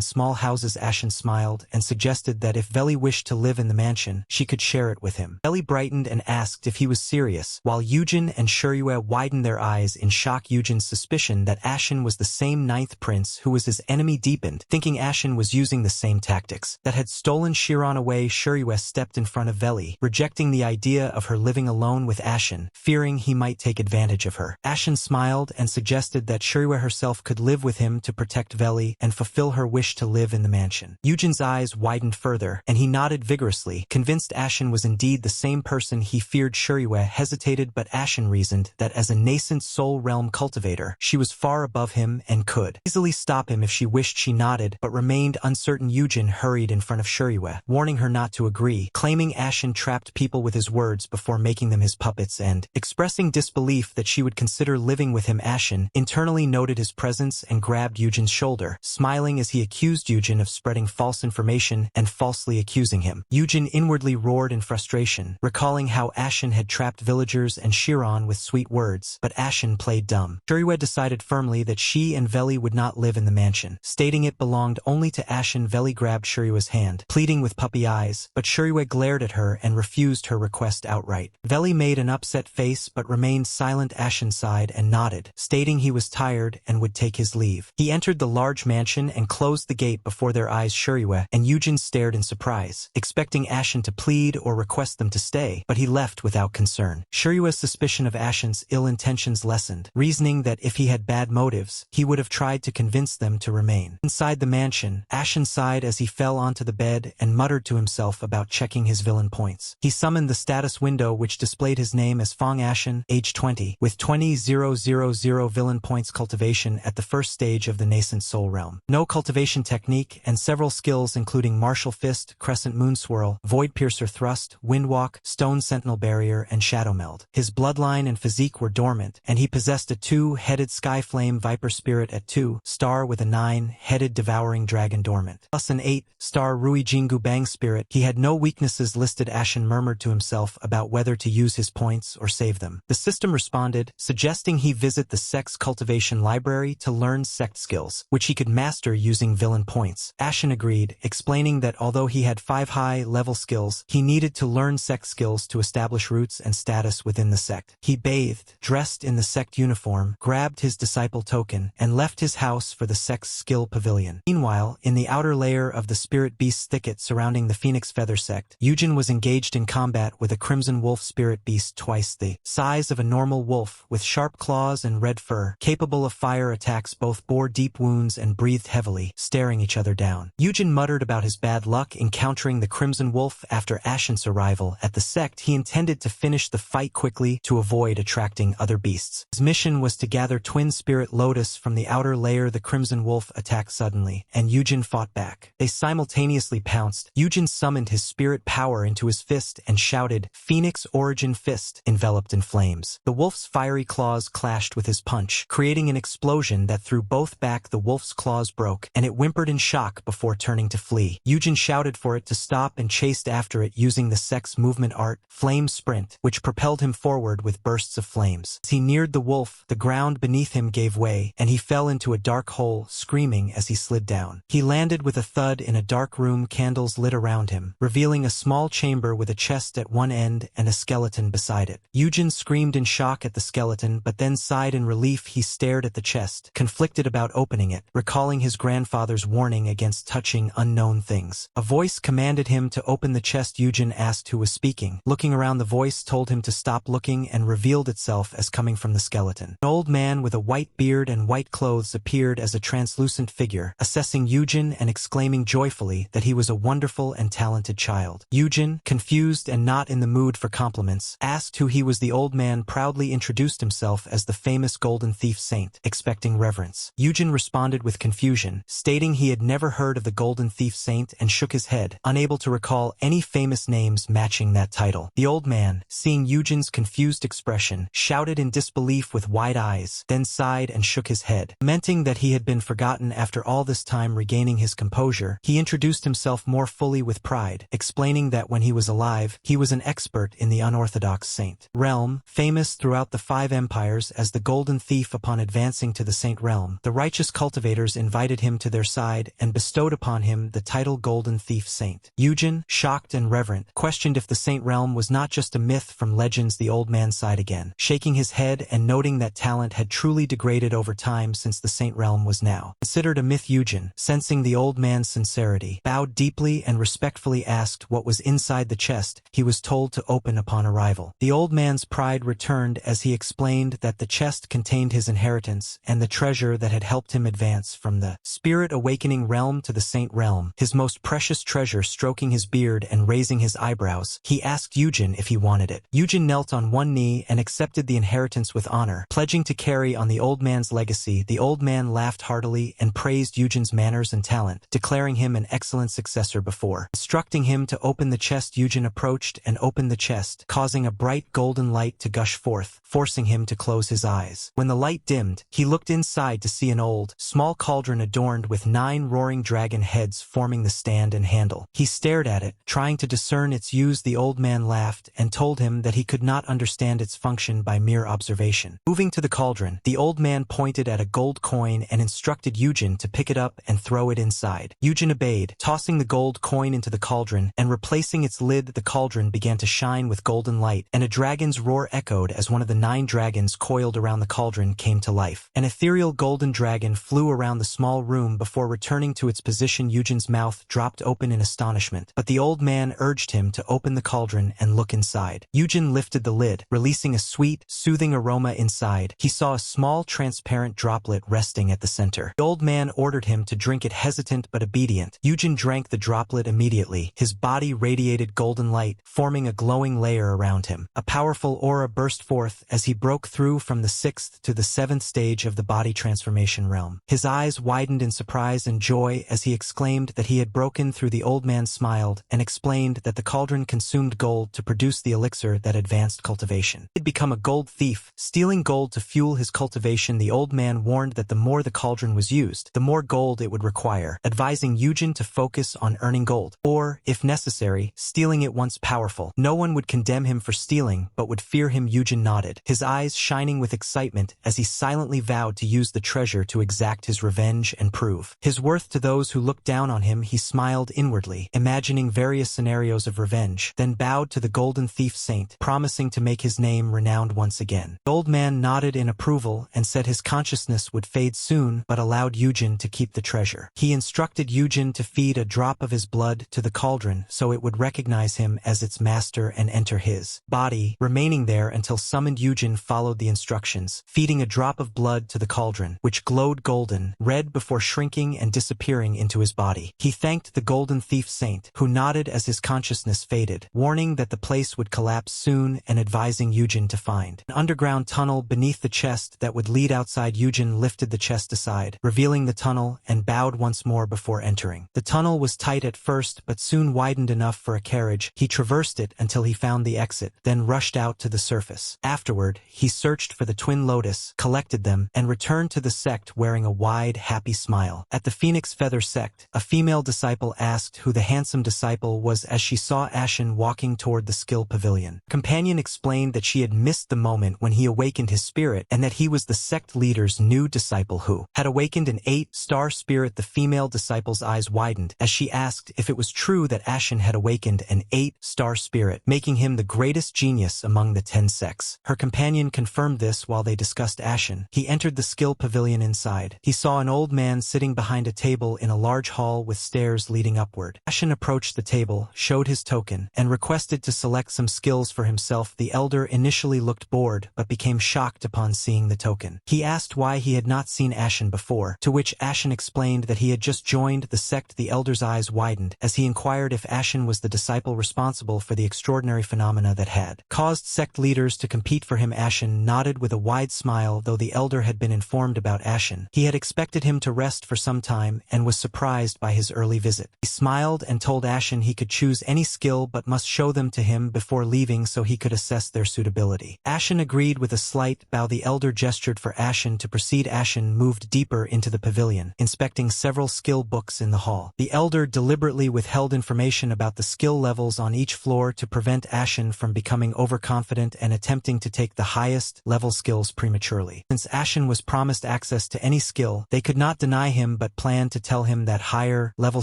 small houses. Ashen smiled and suggested that if Veli wished to live in the mansion, she could share it with him. Veli brightened and asked if he was serious, while Yujin and Shiriyue widened their eyes in shock. Yujin's suspicion that Ashen was the same ninth prince who was his enemy deepened, thinking Ashen was using the same tactics that had stolen Shiran away. Shiriyue stepped in front of Veli, rejecting the idea of her living alone with Ashen, fearing he might take advantage of her. Ashen smiled and suggested that Shiriyue herself could live with him to protect Veli and fulfill her wish to live in the mansion. Yujin's eyes widened further, and he nodded vigorously, convinced Ashen was indeed the same person he feared. Shiriyue hesitated, but Ashen reasoned that as a nascent soul realm cultivator, she was far above him and could easily stop him if she wished. She nodded, but remained uncertain. Yujin hurried in front of Shiriyue, warning her not to agree, claiming Ashen trapped people with his words before making them his puppets, and expressing disbelief that she would consider living with him. Ashen internally noted his presence and grabbed Yujin's shoulder, smiling as he accused Yujin of spreading false information and falsely accusing him. Yujin inwardly roared in frustration, recalling how Ashen had trapped villagers and Shiran with sweet words, but Ashen played dumb. Shiriyue decided firmly that she and Veli would not live in the mansion, stating it belonged only to Ashen. Veli grabbed Shiriyue's hand, pleading with puppy eyes, but Shiriyue glared at her and refused her request outright. Veli made an upset face but remained silent. Ashen sighed and nodded, stating he was tired and would take his leave. He entered the large mansion and closed the gate before their eyes. Shiriyue and Yujin stared in surprise, expecting Ashen to plead or request them to stay, but he left without concern. Shiriyue's suspicion of Ashen's ill intentions lessened, reasoning that if he had bad motives, he would have tried to convince them to remain. Inside the mansion, Ashen sighed as he fell onto the bed and muttered to himself about checking his villain points. He summoned the status window, which displayed his name as Fong Ashen, age 20, with 20,000 villain points. Cultivation at the first stage of the nascent soul realm. No cultivation technique, and several skills including Martial Fist, Crescent Moon Swirl, Void Piercer Thrust, Windwalk, Stone Sentinel Barrier, and Shadow Meld. His bloodline bloodline and physique were dormant, and he possessed a 2-headed Skyflame Viper spirit at 2-star with a 9-headed Devouring Dragon dormant, plus an 8-star Rui Jingu Bang spirit. He had no weaknesses listed. Ashen murmured to himself about whether to use his points or save them. The system responded, suggesting he visit the Sex Cultivation Library to learn sect skills, which he could master using villain points. Ashen agreed, explaining that although he had 5 high-level skills, he needed to learn sect skills to establish roots and status within the sect. He bathed, dressed in the sect uniform, grabbed his disciple token, and left his house for the sect's skill pavilion. Meanwhile, in the outer layer of the spirit beast thicket surrounding the Phoenix Feather sect, Yujin was engaged in combat with a crimson wolf spirit beast twice the size of a normal wolf, with sharp claws and red fur, capable of fire attacks. Both bore deep wounds and breathed heavily, staring each other down. Yujin muttered about his bad luck encountering the crimson wolf. After Ashen's arrival at the sect, he intended to finish the fight quickly to avoid attracting other beasts. His mission was to gather twin spirit lotus from the outer layer. The crimson wolf attacked suddenly, and Yujin fought back. They simultaneously pounced. Yujin summoned his spirit power into his fist and shouted, "Phoenix Origin Fist," enveloped in flames. The wolf's fiery claws clashed with his punch, creating an explosion that threw both back. The wolf's claws broke, and it whimpered in shock before turning to flee. Yujin shouted for it to stop and chased after it using the sect's movement art, Flame Sprint, which propelled him forward with bursts of flames. As he neared the wolf, the ground beneath him gave way, and he fell into a dark hole, screaming as he slid down. He landed with a thud in a dark room. Candles lit around him, revealing a small chamber with a chest at one end and a skeleton beside it. Yujin screamed in shock at the skeleton, but then sighed in relief. He stared at the chest, conflicted about opening it, recalling his grandfather's warning against touching unknown things. A voice commanded him to open the chest. Yujin asked who was speaking. Looking around, the voice told him to stop looking and revealed itself as coming from the skeleton. An old man with a white beard and white clothes appeared as a translucent figure, assessing Yujin and exclaiming joyfully that he was a wonderful and talented child. Yujin, confused and not in the mood for compliments, asked who he was. The old man proudly introduced himself as the famous Golden Thief Saint, expecting reverence. Yujin responded with confusion, stating he had never heard of the Golden Thief Saint, and shook his head, unable to recall any famous names matching that title. The old man, seeing Yujin's confused expression, shouted in disbelief with wide eyes, then sighed and shook his head, lamenting that he had been forgotten. After all this time, regaining his composure, he introduced himself more fully with pride, explaining that when he was alive, he was an expert in the unorthodox saint realm, famous throughout the 5 empires as the Golden Thief. Upon advancing to the saint realm, the righteous cultivators invited him to their side and bestowed upon him the title Golden Thief Saint. Yujin, shocked and reverent, questioned if the saint realm was not just a myth from legends. The old man sighed again, shaking his head and noting that talent had truly degraded over time since the saint realm was now considered a myth. Yujin, sensing the old man's sincerity, bowed deeply and respectfully asked what was inside the chest. He was told to open upon arrival. The old man's pride returned as he explained that the chest contained his inheritance and the treasure that had helped him advance from the spirit awakening realm to the saint realm, his most precious treasure. Stroking his beard and raising his eyebrows, he asked Yujin if he wanted it. Yujin knelt on one knee and accepted the inheritance with honor, pledging to carry on the old man's legacy. The old man laughed heartily and praised Yujin's manners and talent, declaring him an excellent successor. Before instructing him to open the chest, Yujin approached and opened the chest, causing a bright golden light to gush forth, forcing him to close his eyes. When the light dimmed, he looked inside to see an old, small cauldron adorned with 9 roaring dragon heads forming the stand and handle. He stared at it, trying to discern its use. The old man laughed and told him that he could not understand its function by mere observation. Moving to the cauldron, the old man pointed at a gold coin and instructed Yujin to pick it up and throw it inside. Yujin obeyed, tossing the gold coin into the cauldron and replacing its lid. The cauldron began to shine with golden light, and a dragon's roar echoed as one of the 9 dragons coiled around the cauldron came to life. An ethereal golden dragon flew around the small room before returning to its position. Yujin's mouth dropped open in astonishment, but the old man urged him to open the cauldron and look inside. Yujin lifted the lid, releasing a sweet, soothing aroma inside. He saw a small, transparent droplet resting at the center. The old man ordered him to drink it, hesitant but obedient. Yujin drank the droplet immediately. His body radiated golden light, forming a glowing layer around him. A powerful aura burst forth as he broke through from the 6th to the 7th stage of the body transformation realm. His eyes widened in surprise and joy as he exclaimed that he had broken through. The old man smiled and explained that the cauldron consumed gold to produce the elixir that advanced cultivation. He'd become a gold thief, stealing gold to fuel his cultivation. The old man warned that the more the cauldron was used, the more gold it would require, advising Yujin to focus on earning gold, or, if necessary, stealing it once powerful. No one would condemn him for stealing, but would fear him. Yujin nodded, his eyes shining with excitement as he silently vowed to use the treasure to exact his revenge and prove his worth to those who looked down on him. He smiled inwardly, imagining various scenarios of revenge, then bowed to the golden thief saint, promising to make his name renowned once again. The old man nodded in approval and said his consciousness would fade soon, but allowed Yujin to keep the treasure. He instructed Yujin to feed a drop of his blood to the cauldron so it would recognize him as its master and enter his body, remaining there until summoned. Yujin followed the instructions, feeding a drop of blood to the cauldron, which glowed golden red before shrinking and disappearing into his body. He thanked the golden thief saint, who nodded as his consciousness faded, warning that the place would collapse soon and advising Yujin to find an underground tunnel beneath the chest that would lead outside. Yujin lifted the chest aside, revealing the tunnel, and bowed once more before entering. The tunnel was tight at first but soon widened enough for a carriage. He traversed it until he found the exit, then rushed out to the surface. Afterward, he searched for the twin lotus, collected them, and returned to the sect wearing a wide, happy smile. At the Phoenix Feather sect, a female disciple asked who the handsome disciple was as she saw Ashen walking toward the skill pavilion. Companion explained that she had missed the moment when he awakened his spirit and that he was the sect leader's new disciple who had awakened an 8-star spirit. The female disciple's eyes widened as she asked if it was true that Ashen had awakened an 8-star spirit, making him the greatest genius among the 10 sects. Her companion confirmed this while they discussed Ashen. He entered the skill pavilion. Inside, he saw an old man sitting behind a table in a large hall with stairs leading upward. Ashen approached the table, showed his token, and requested to select some skills for himself. The elder initially looked bored but became shocked upon seeing the token. He asked why he had not seen Ashen before, to which Ashen explained that he had just joined the sect. The elder's eyes widened as he inquired if Ashen was the disciple responsible for the extraordinary phenomena that had caused sect leaders to compete for him. Ashen nodded with a wide smile. Though the elder had been informed about Ashen, he had expected him to rest for some time and was surprised by his early visit. He smiled and told Ashen he could choose any skill but must show them to him before leaving so he could assess their suitability. Ashen agreed with a slight bow. The elder gestured for Ashen to proceed. Ashen moved deeper into the pavilion, inspecting several skill books in the hall. The elder deliberately withheld information about the skill levels on each floor to prevent Ashen from becoming overconfident and attempting to take the highest level skills prematurely. Since Ashen was promised access to any skill, they could not deny him but planned to tell him that higher level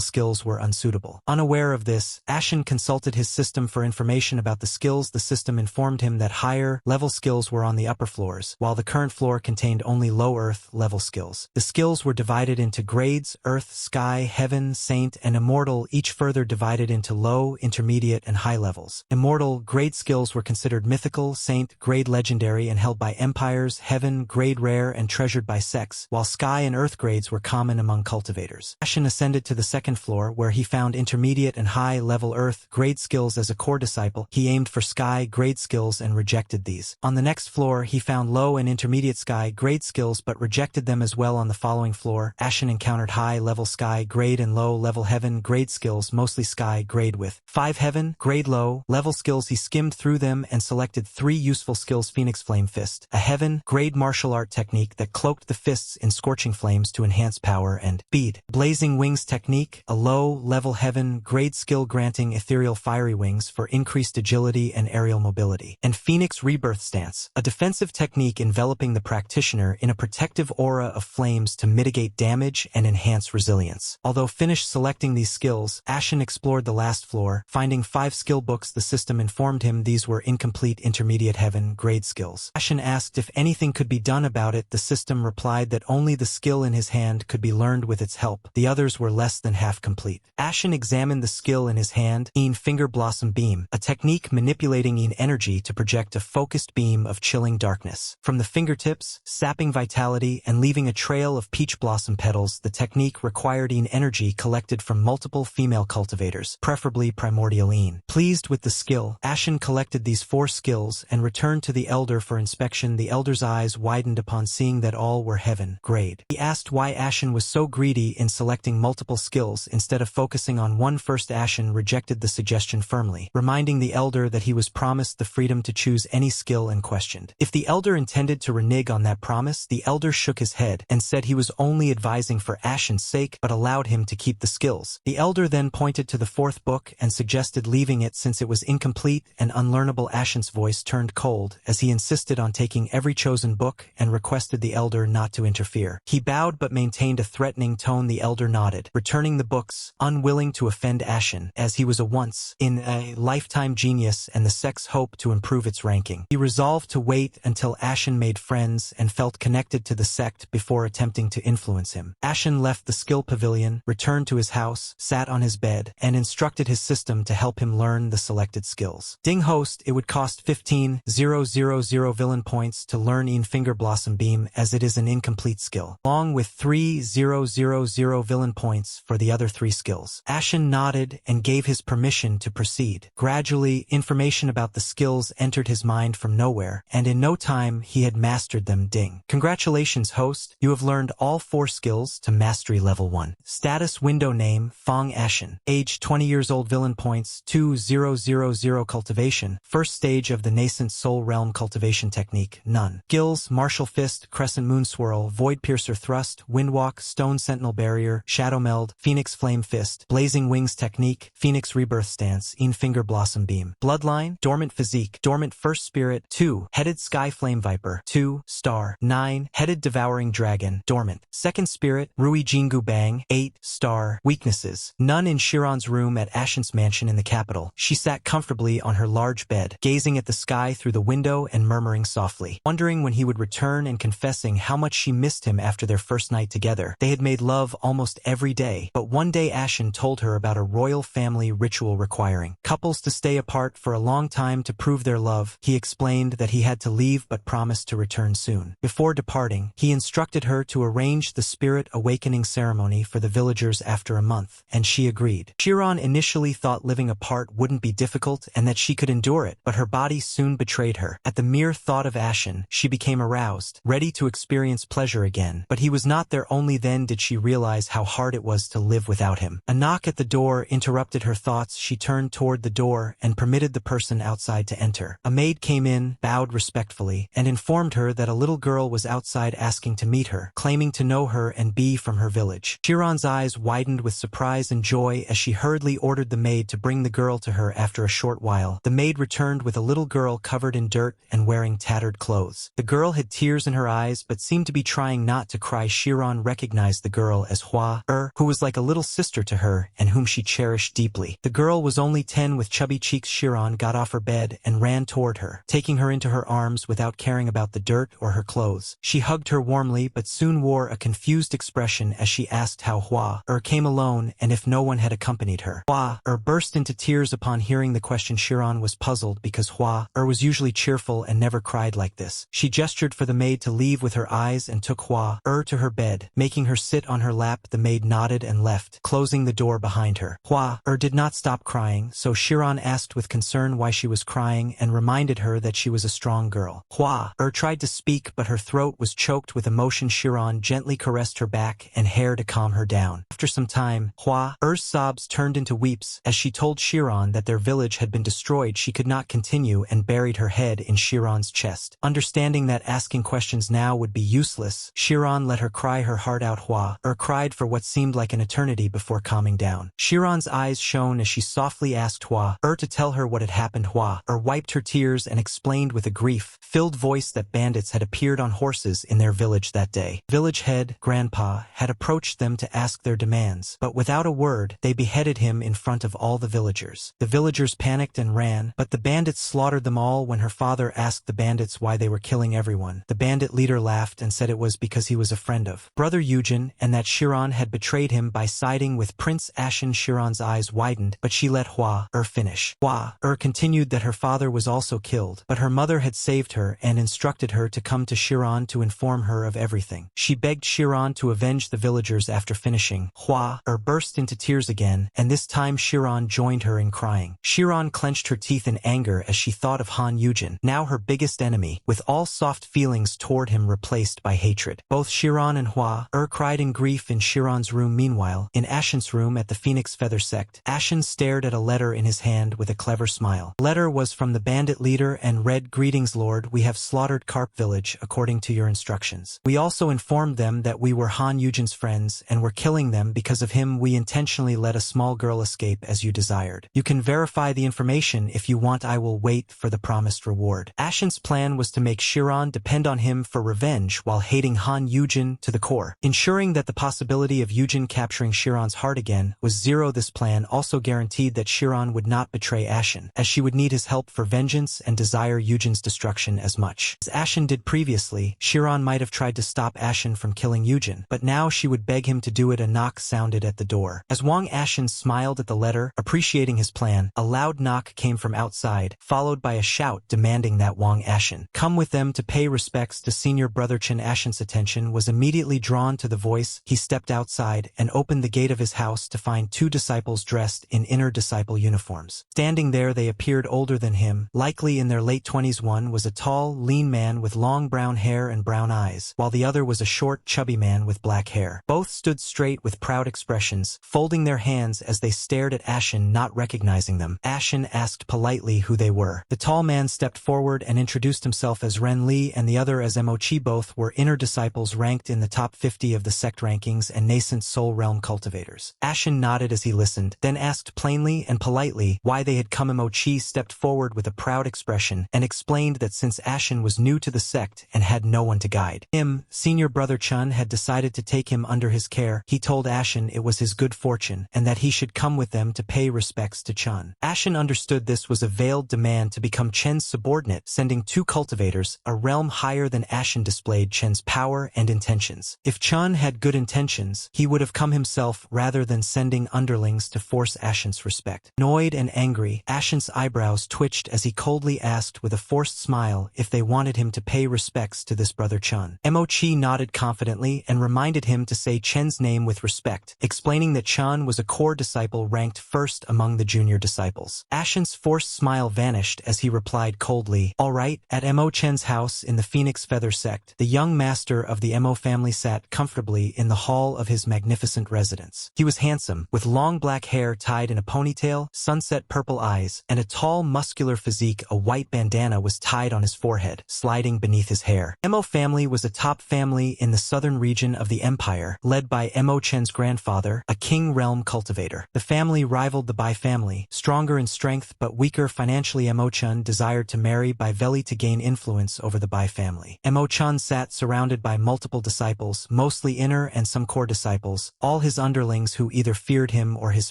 skills were unsuitable. Unaware of this, Ashen consulted his system for information about the skills. The system informed him that higher level skills were on the upper floors, while the current floor contained only low earth level skills. The skills were divided into grades: earth, sky, heaven, saint, and immortal, each further divided into low, intermediate, and high levels. Immortal grade skills were considered mythical, saint grade legendary and held by empires, heaven grade rare and treasured by sects, while sky and earth grades were common among cultivators. Ashen ascended to the second floor, where he found intermediate and high-level earth grade skills. As a core disciple, he aimed for sky grade skills and rejected these. On the next floor, he found low and intermediate sky grade skills but rejected them as well. On the following floor, Ashen encountered high-level sky grade and low-level heaven grade skills, mostly sky grade with 5 heaven grade low level skills. He skimmed through them and selected 3 useful skills: Phoenix Flame Fist, a heaven grade martial art technique that cloaked the fists in scorching flames to enhance power, and Bead Blazing Wings technique, a low-level heaven grade skill granting ethereal fiery wings for increased agility and aerial mobility, and Phoenix Rebirth Stance, a defensive technique enveloping the practitioner in a protective aura of flames to mitigate damage and enhance resilience. Although finished selecting these skills, Ashen explored the last floor, finding 5 skill books. The system informed him these were incomplete intermediate heaven grade skills. Ashen asked if anything could be done about it. The system replied that only the skill in his hand could be learned with its help. The others were less than half complete. Ashen examined the skill in his hand, Een Finger Blossom Beam, a technique manipulating Een energy to project a focused beam of chilling darkness from the fingertips, sapping vitality and leaving a trail of peach blossom petals. The technique required Een energy collected from multiple female cultivators, preferably primordial Een. Pleased with the skill, Ashen collected these 4 skills and returned to the elder for inspection. The elder's eyes widened upon seeing that all were heaven grade. He asked why Ashen was so greedy in selecting multiple skills instead of focusing on one first. Ashen rejected the suggestion firmly, reminding the elder that he was promised the freedom to choose choose any skill and questioned. If the elder intended to renege on that promise, the elder shook his head and said he was only advising for Ashen's sake but allowed him to keep the skills. The elder then pointed to the fourth book and suggested leaving it since it was incomplete and unlearnable. Ashen's voice turned cold as he insisted on taking every chosen book and requested the elder not to interfere. He bowed but maintained a threatening tone. The elder nodded, returning the books, unwilling to offend Ashen, as he was a once-in-a-lifetime genius and the sect's hope to improve its ranking. He resolved to wait until Ashen made friends and felt connected to the sect before attempting to influence him. Ashen left the skill pavilion, returned to his house, sat on his bed, and instructed his system to help him learn the selected skills. Ding host, it would cost 15,000 villain points to learn Finger Blossom Beam as it is an incomplete skill, along with 3,000 villain points for the other 3 skills. Ashen nodded and gave his permission to proceed. Gradually, information about the skills entered his mind from nowhere, and in no time he had mastered them. Ding. Congratulations, host. You have learned all 4 skills to mastery level 1. Status window name, Fong Ashen. Age 20 years old. Villain points, 2,000 cultivation. First stage of the nascent soul realm cultivation technique, none. Skills, Martial Fist, Crescent Moon Swirl, Void Piercer Thrust, Windwalk, Stone Sentinel Barrier, Shadow Meld, Phoenix Flame Fist, Blazing Wings Technique, Phoenix Rebirth Stance, Finger Blossom Beam. Bloodline, Dormant Physique, Dormant First Spirit, 2, Headed Sky Flame Viper, 2, Star, 9, Headed Devouring Dragon, Dormant. Second Spirit, Rui Jingu Bang, 8, Star. Weaknesses, none. In Chiron's room at Ashen's mansion in the capital, she sat comfortably on her large bed, gazing at the sky through the window and murmuring softly, wondering when he would return and confessing how much she missed him after their first night together. They had made love almost every day, but one day Ashen told her about a royal family ritual requiring couples to stay apart for a long time to prove their love. He explained that he had to leave but promised to return soon. Before departing, he instructed her to arrange the spirit awakening ceremony for the villagers after a month, and she agreed. Chiron initially thought living apart wouldn't be difficult and that she could endure it, but her body soon betrayed her. At the mere thought of Ashen, she became aroused, ready to experience pleasure again. But he was not there. Only then did she realize how hard it was to live without him. A knock at the door interrupted her thoughts. She turned toward the door and permitted the person outside to enter. A maid came in, bowed respectfully, and informed her that a little girl was outside asking to meet her, claiming to know her and be from her village. Chiron's eyes widened with surprise and joy as she hurriedly ordered the maid to bring the girl to her. After a short while, the maid returned with a little girl covered in dirt and wearing tattered clothes. The girl had tears in her eyes but seemed to be trying not to cry. Chiron recognized the girl as Hua, who was like a little sister to her and whom she cherished deeply. The girl was only 10 with chubby cheeks. Chiron got off her bed and ran toward her, taking her into her arms without caring about the dirt or her clothes. She hugged her warmly but soon wore a confused expression as she asked how Hua came alone and if no one had accompanied her. Hua burst into tears upon hearing the question. Chiron was puzzled because Hua was usually cheerful and never cried like this. She gestured for the maid to leave with her eyes and took Hua to her bed, making her sit on her lap. The maid nodded and left, closing the door behind her. Hua did not stop crying, so Chiron asked with concern why she was crying and reminded her that she was a strong girl. Hua tried to speak but her throat was choked with emotion. Chiron gently caressed her back and hair to calm her down. After some time, Hua's sobs turned into weeps as she told Chiron that their village had been destroyed. She could not continue and buried her head in Chiron's chest. Understanding that asking questions now would be useless, Chiron let her cry her heart out. Hua cried for what seemed like an eternity before calming down. Chiron's eyes shone as she softly asked Hua to tell her what had happened. Hua wiped her tears and explained with a grief-filled voice that bandits had appeared on horses in their village that day. Village head, Grandpa, had approached them to ask their demands, but without a word, they beheaded him in front of all the villagers. The villagers panicked and ran, but the bandits slaughtered them all. When her father asked the bandits why they were killing everyone, the bandit leader laughed and said it was because he was a friend of Brother Eugen and that Chiron had betrayed him by siding with Prince Ashen. Chiron's eyes widened, but she let Hua finish. Hua continued that her father was also killed, but her mother had saved her and instructed her to come to Chiron to inform her of everything. She begged Chiron to avenge the villagers. After finishing, Hua burst into tears again, and this time Chiron joined her in crying. Chiron clenched her teeth in anger as she thought of Han Eugen, now her biggest enemy, with all soft feelings toward him replaced by hatred. Both Chiron and Hua cried in grief in Chiron's room. Meanwhile, in Ashen's room at the Phoenix Feather Sect, Ashen stared at a letter in his hand with a clever smile. The letter was from the bandit bandit leader and read, "Greetings, Lord, we have slaughtered Carp Village according to your instructions. We also informed them that we were Han Eugen's friends and were killing them because of him. We intentionally let a small girl escape as you desired. You can verify the information if you want. I will wait for the promised reward." Ashen's plan was to make Chiron depend on him for revenge while hating Han Eugen to the core, ensuring that the possibility of Eugen capturing Chiron's heart again was zero. This plan also guaranteed that Chiron would not betray Ashen, as she would need his help for vengeance and desire Eugen's destruction as much as Ashen did previously. Chiron might have tried to stop Ashen from killing Eugen, but now she would beg him to do it. A knock sounded at the door. As Wang Ashen smiled at the letter, appreciating his plan, a loud knock came from outside, followed by a shout demanding that Wang Ashen come with them to pay respects to senior brother Chen. Ashen's attention was immediately drawn to the voice. He stepped outside and opened the gate of his house to find two disciples dressed in inner disciple uniforms. Standing there, they appeared older than him, likely in their late 20s. One was a tall, lean man with long brown hair and brown eyes, while the other was a short, chubby man with black hair. Both stood straight with proud expressions, folding their hands as they stared at Ashen, not recognizing them. Ashen asked politely who they were. The tall man stepped forward and introduced himself as Ren Li and the other as Mochi. Both were inner disciples ranked in the top 50 of the sect rankings and nascent soul realm cultivators. Ashen nodded as he listened, then asked plainly and politely why they had come. Mochi stepped forward with a proud expression and explained that since Ashen was new to the sect and had no one to guide him, senior brother Chun had decided to take him under his care. He told Ashen it was his good fortune and that he should come with them to pay respects to Chun. Ashen understood this was a veiled demand to become Chen's subordinate, sending two cultivators, a realm higher than Ashen displayed Chen's power and intentions. If Chun had good intentions, he would have come himself rather than sending underlings to force Ashen's respect. Annoyed and angry, Ashen's eyebrows twitched as he coldly asked with a forced smile if they wanted him to pay respects to this brother Chun. Mochi nodded confidently and reminded him to say Chen's name with respect, explaining that Chun was a core disciple ranked first among the junior disciples. Ashen's forced smile vanished as he replied coldly, "All right." At Mo Chen's house in the Phoenix Feather sect, the young master of the Mo family sat comfortably in the hall of his magnificent residence. He was handsome, with long black hair tied in a ponytail, sunset purple eyes, and a tall, muscular physique. A white bandana was tied on his forehead, sliding beneath his hair. Mo family was a top family in the southern region of the empire, led by Mo Chen's grandfather, a king realm cultivator. The family rivaled the Bai family, stronger in strength but weaker financially. Mo Chen desired to marry Bai Veli to gain influence over the Bai family. Mo Chen sat surrounded by multiple disciples, mostly inner and some core disciples, all his underlings who either feared him or his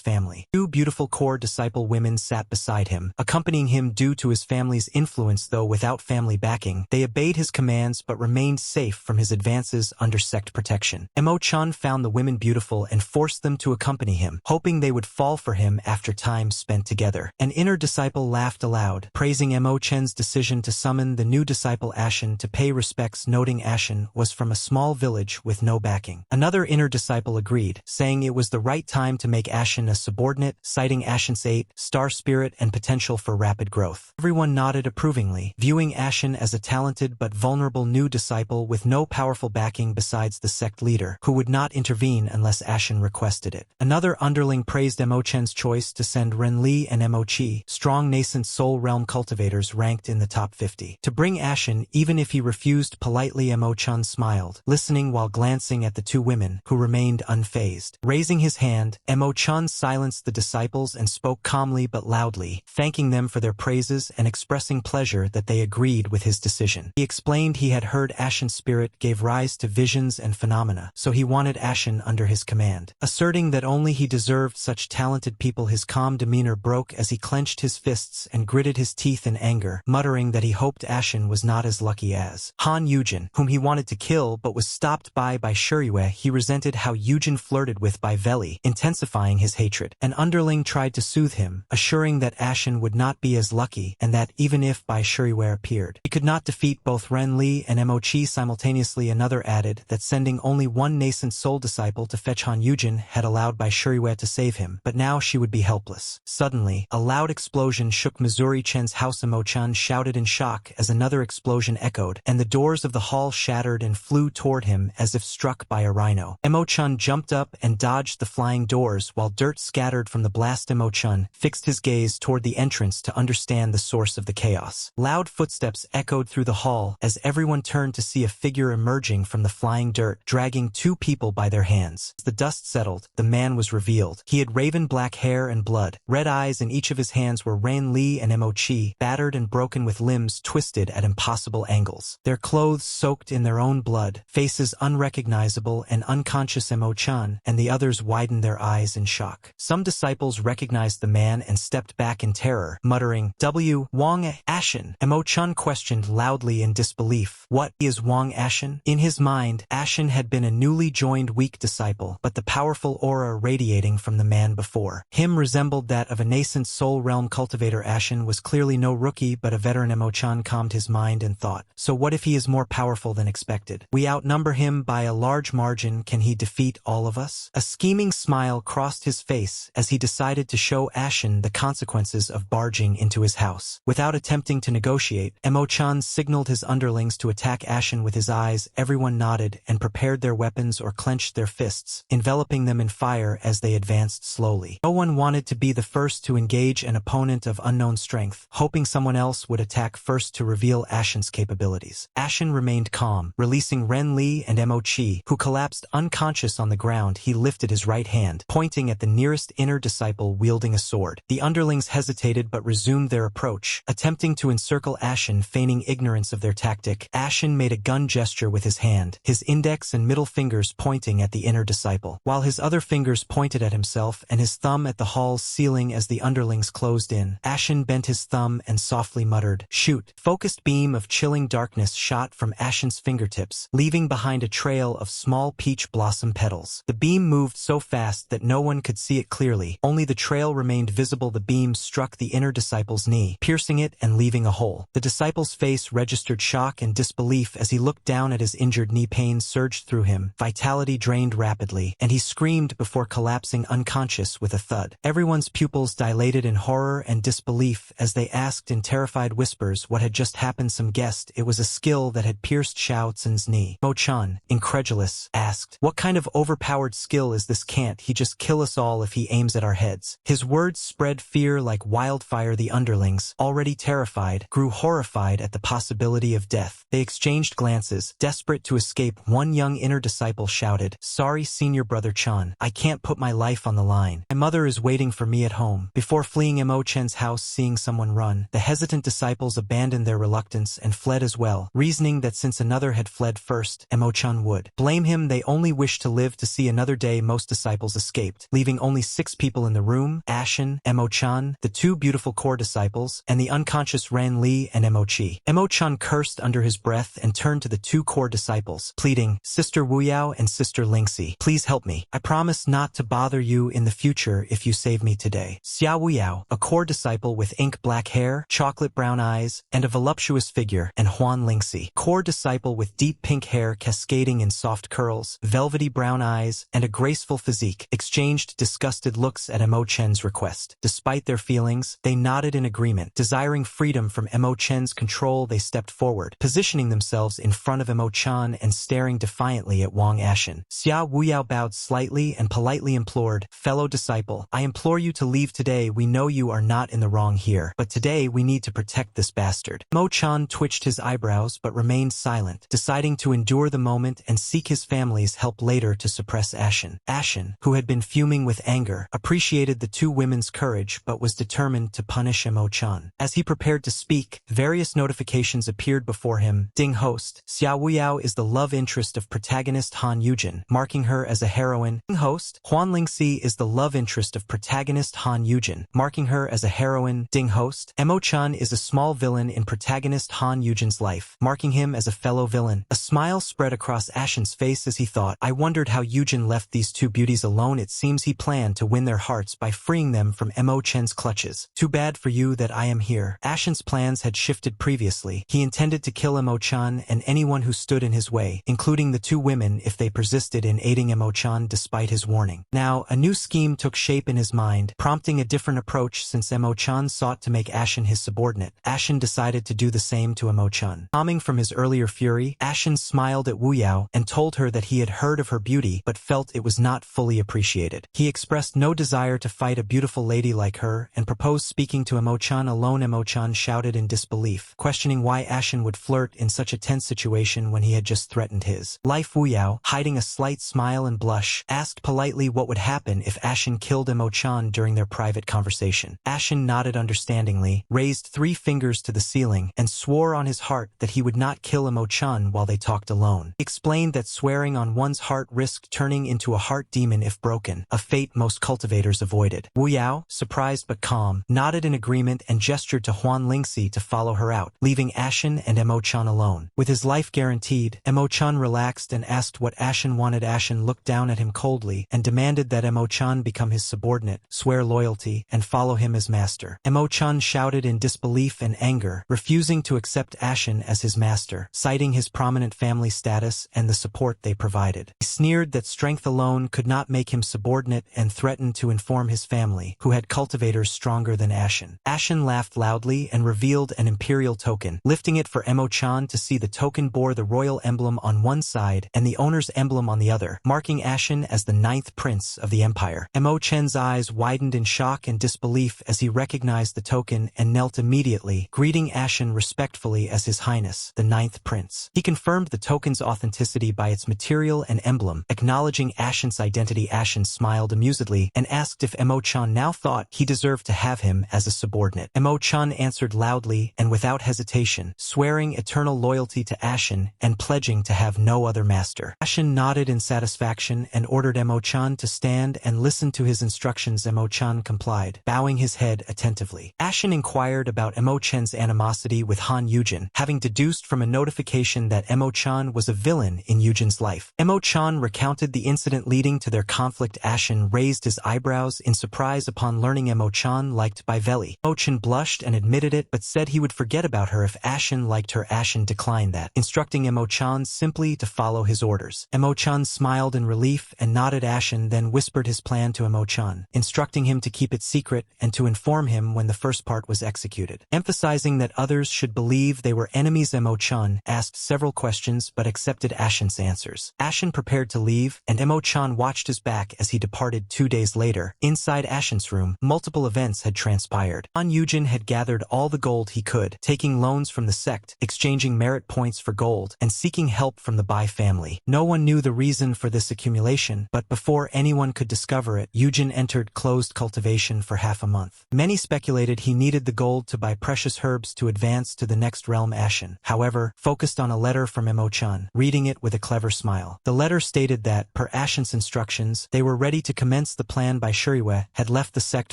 family. Two beautiful core disciple women sat beside him, accompanying him due to his family's influence. Though without family backing, they obeyed his commands but remained safe from his advances under sect protection. Mo Chen found the women beautiful and forced them to accompany him, hoping they would fall for him after time spent together. An inner disciple laughed aloud, praising Mo Chen's decision to summon the new disciple Ashen to pay respects, noting Ashen was from a small village with no backing. Another inner disciple agreed, saying it was the right time to make Ashen a subordinate, citing Ashen's 8-star spirit and potential for rapid growth. Everyone nodded approvingly, viewing Ashen as a talented but vulnerable new disciple with no powerful backing besides the sect leader, who would not intervene unless Ashen requested it. Another underling praised Mo Chen's choice to send Ren Li and Mo Chi, strong nascent soul realm cultivators ranked in the top 50, to bring Ashen, even if he refused politely. Mo Chen smiled, listening while glancing at the two women, who remained unfazed. Raising his hand, Mo Chen silenced the disciples and spoke calmly but loudly, thanking them for their praises and expressing pleasure that they agreed with his decision. He explained he had heard Ashen's spirit gave rise to visions and phenomena, so he wanted Ashen under his command. Asserting that only he deserved such talented people, his calm demeanor broke as he clenched his fists and gritted his teeth in anger, muttering that he hoped Ashen was not as lucky as Han Eugen, whom he wanted to kill but was stopped by Shirue. He resented how Eugen flirted with Bai Veli, intensifying his hatred. An underling tried to soothe him, assuring that Ashen would not be as lucky and that even if Bai Shirue appeared, he could not defeat both Ren Li and Mo Chi simultaneously. Another added that sending only one nascent soul disciple to fetch Han Eugen had allowed Bai Shirue to save him, but now she would be helpless. Suddenly, a loud explosion shook Missouri Chen's house. Mo Chen shouted in shock as another explosion echoed, and the doors of the hall shattered and flew toward him as if struck by a rhino. Mo Chen jumped up and dodged the flying doors while dirt scattered from the blast. Mo Chen fixed his gaze toward the entrance to understand the source of the chaos. Loud footsteps echoed through the hall as everyone turned to see a figure emerging from the flying dirt, dragging two people by their hands. As the dust settled, the man was revealed. He had raven black hair and blood, red eyes, and each of his hands were Ran Li and Mo-chi, battered and broken with limbs twisted at impossible angles. Their clothes soaked in their own blood, faces unrecognizable and unconscious Mo-chan, and the others widened their eyes in shock. Some disciples recognized the man and stepped back in terror, muttering, "W. Wang Ashen." Mo-chan questioned loudly in disbelief. What is Wang Ashen? In his mind, Ashen had been a newly joined weak disciple, but the powerful aura radiating from the man before him resembled that of a nascent soul realm cultivator. Ashen was clearly no rookie, but a veteran. Mo-chan calmed his mind and thought, so what if he is more powerful than expected? We outnumber him by a large margin. Can he defeat all of us? A scheming smile crossed his face as he decided to show Ashen the consequences of barging into his house. Without attempting to negotiate, Mo-chan signaled his underlings to attack Ashen with his eyes. Everyone nodded and prepared their weapons or clenched their fists, enveloping them in fire as they advanced slowly. No one wanted to be the first to engage an opponent of unknown strength, hoping someone else would attack first to reveal Ashen's capabilities. Ashen remained calm, releasing Ren Li and Mo-chi, who collapsed unconscious on the ground. He lifted his right hand, pointing at the nearest inner disciple wielding a sword. The underlings hesitated but resumed their approach, attempting to encircle Ashen, feigning ignorance of their tactic. Ashen made a gun gesture with his hand, his index and middle fingers pointing at the inner disciple, while his other fingers pointed at himself and his thumb at the hall's ceiling as the underlings closed in. Ashen bent his thumb and softly muttered, "Shoot." Focused beam of chilling darkness shot from Ashen's fingertips, leaving behind a trail of small peach blossom petals. The beam moved so fast that no one could see it clearly. Only the trail remained visible. The beam struck the inner disciple's knee, piercing it and leaving a hole. The disciple's face registered shock and disbelief as he looked down at his injured knee. Pain surged through him, vitality drained rapidly, and he screamed before collapsing unconscious with a thud. Everyone's pupils dilated in horror and disbelief as they asked in terrified whispers what had just happened. Some guessed it was a skill that had pierced Xiao Tsun's knee. Mo-chan, incredulous, asked, "What kind of overpowered skill is this? Can't he just kill us all if he aims at our heads?" His words spread fear like wildfire. The underlings, already terrified, grew horrified at the possibility of death. They exchanged glances, desperate to escape. One young inner disciple shouted, "Sorry, senior brother Chan, I can't put my life on the line. My mother is waiting for me at home." Before fleeing Mo-chan's house, seeing someone run, the hesitant disciples abandoned their reluctance and fled as well, reasoning that since another had fled first, Mo-chan would blame him. They only wished to live to see another day. Most disciples escaped, leaving only 6 people in the room: Ashen, Mo-chan, the 2 beautiful core disciples, and the unconscious Ran Li and Mo-chi. Mo-chan cursed under his breath and turned to the 2 core disciples, pleading, "Sister Wuyao and Sister Lingxi, please help me. I promise not to bother you in the future if you save me today." Xia Wuyao, a core disciple with ink black hair, chocolate brown eyes, and a voluptuous figure, and Huan Lingxi, core disciple with deep pink hair cascading in soft curls, velvety brown eyes, and a graceful physique, exchanged disgusted looks at Mo-chan's request. Despite their feelings, they nodded in agreement. Desiring freedom from Mo-chan's control, they stepped forward, positioning themselves in front of Mo-chan and staring defiantly at Wang Ashen. Xia Wuyao bowed slightly and politely implored, "Fellow disciple, I implore you to leave today. We know you are not in the wrong here, but today we need to protect this bastard." Mo-chan twitched his eyebrows but remained silent, deciding to endure the moment and seek his family's help later to suppress Ashen. Ashen, who had been fuming with anger, appreciated the 2 women's courage but was determined to punish Mo-chan. As he prepared to speak, various notifications appeared before him. Ding host, Xia Wuyao is the love interest of protagonist Han Yujin, marking her as a heroine. Ding host, Huan Lingxi is the love interest of protagonist Han Yujin, marking her as a heroine. Ding host, Mo-chan is a small villain in protagonist Han Yujin's life, marking him as a fellow villain. A smile spread across Ashen's face as he thought, I wondered how Yujin left these 2 beauties alone. It seems he planned to win their hearts by freeing them from Mo-chan's clutches. Too bad for you that I am here. Ashen's plans had shifted previously. He intended to kill Mo-chan and anyone who stood in his way, including the 2 women if they persisted in aiding Mo-chan despite his warning. Now, a new scheme took shape in his mind, prompting a different approach. Since Mo-chan sought to make Ashen his subordinate, Ashen decided to do the same to Mo-chan. Calming from his earlier fury, Ashen smiled at Wuyao and told her that he had heard of her beauty but felt it was not fully appreciated. He expressed no desire to fight a beautiful lady like her and proposed speaking to Mo-chan alone alone. Emo-chan shouted in disbelief, questioning why Ashen would flirt in such a tense situation when he had just threatened his life. Wu Yao, hiding a slight smile and blush, asked politely what would happen if Ashen killed Emo-chan during their private conversation. Ashen nodded understandingly, raised 3 fingers to the ceiling, and swore on his heart that he would not kill Emo-chan while they talked alone. He explained that swearing on one's heart risked turning into a heart demon if broken, a fate most cultivators avoided. Wu Yao, surprised but calm, nodded in agreement and gestured to Huan Lingxi to follow her out, leaving Ashen and Emo-chan alone. With his life guaranteed, Emo-chan relaxed and asked what Ashen wanted. Ashen looked down at him coldly and demanded that Emo-chan become his subordinate, swear loyalty, and follow him as master. Emo-chan shouted in disbelief and anger, refusing to accept Ashen as his master, citing his prominent family status and the support they provided. He sneered that strength alone could not make him subordinate and threatened to inform his family, who had cultivators stronger than Ashen. Ashen laughed loudly and revealed an imperial token, lifting it for Emo-chan to see. The token bore the royal emblem on one side and the owner's emblem on the other, marking Ashen as the 9th prince of the empire. Emo-chan's eyes widened in shock and disbelief as he recognized the token and knelt immediately, greeting Ashen respectfully as His Highness, the 9th prince. He confirmed the token's authenticity by its material and emblem, acknowledging Ashen's identity. Ashen smiled amusedly and asked if Emo-chan now thought he deserved to have him as a subordinate. Emo-chan answered loudly and without hesitation, swearing eternal loyalty to Ashen and pledging to have no other master. Ashen nodded in satisfaction and ordered Emo-chan to stand and listen to his instructions. Emo-chan complied, bowing his head attentively. Ashen inquired about Emo-chan's animosity with Han Yujin, having deduced from a notification that Emo-chan was a villain in Yujin's life. Emo-chan recounted the incident leading to their conflict. Ashen raised his eyebrows in surprise upon learning Emo-chan liked Bai Veli. Emo-chan blushed and admitted it, but said he would forget about her if Ashen liked her. Ashen declined that, instructing Emo-chan simply to follow his orders. Emo-chan smiled in relief and nodded. Ashen then whispered his plan to Emo-chan, instructing him to keep it secret and to inform him when the first part was executed. Emphasizing that others should believe they were enemies, Emo-chan asked several questions but accepted Ashen's answers. Ashen prepared to leave, and Emo-chan watched his back as he departed. 2 days later, inside Ashen's room, multiple events had transpired. Han Yujin had gathered all the gold he could, taking loans from the sect, exchanging merit points for gold, and seeking help from the Bai family. No one knew the reason for this accumulation, but before anyone could discover it, Yujin entered closed cultivation for half a month. Many speculated he needed the gold to buy precious herbs to advance to the next realm. Ashen, however, focused on a letter from Emo-chan, reading it with a clever smile. The letter stated that, per Ashen's instructions, they were ready to commence the plan. By Shuriwe had left the sect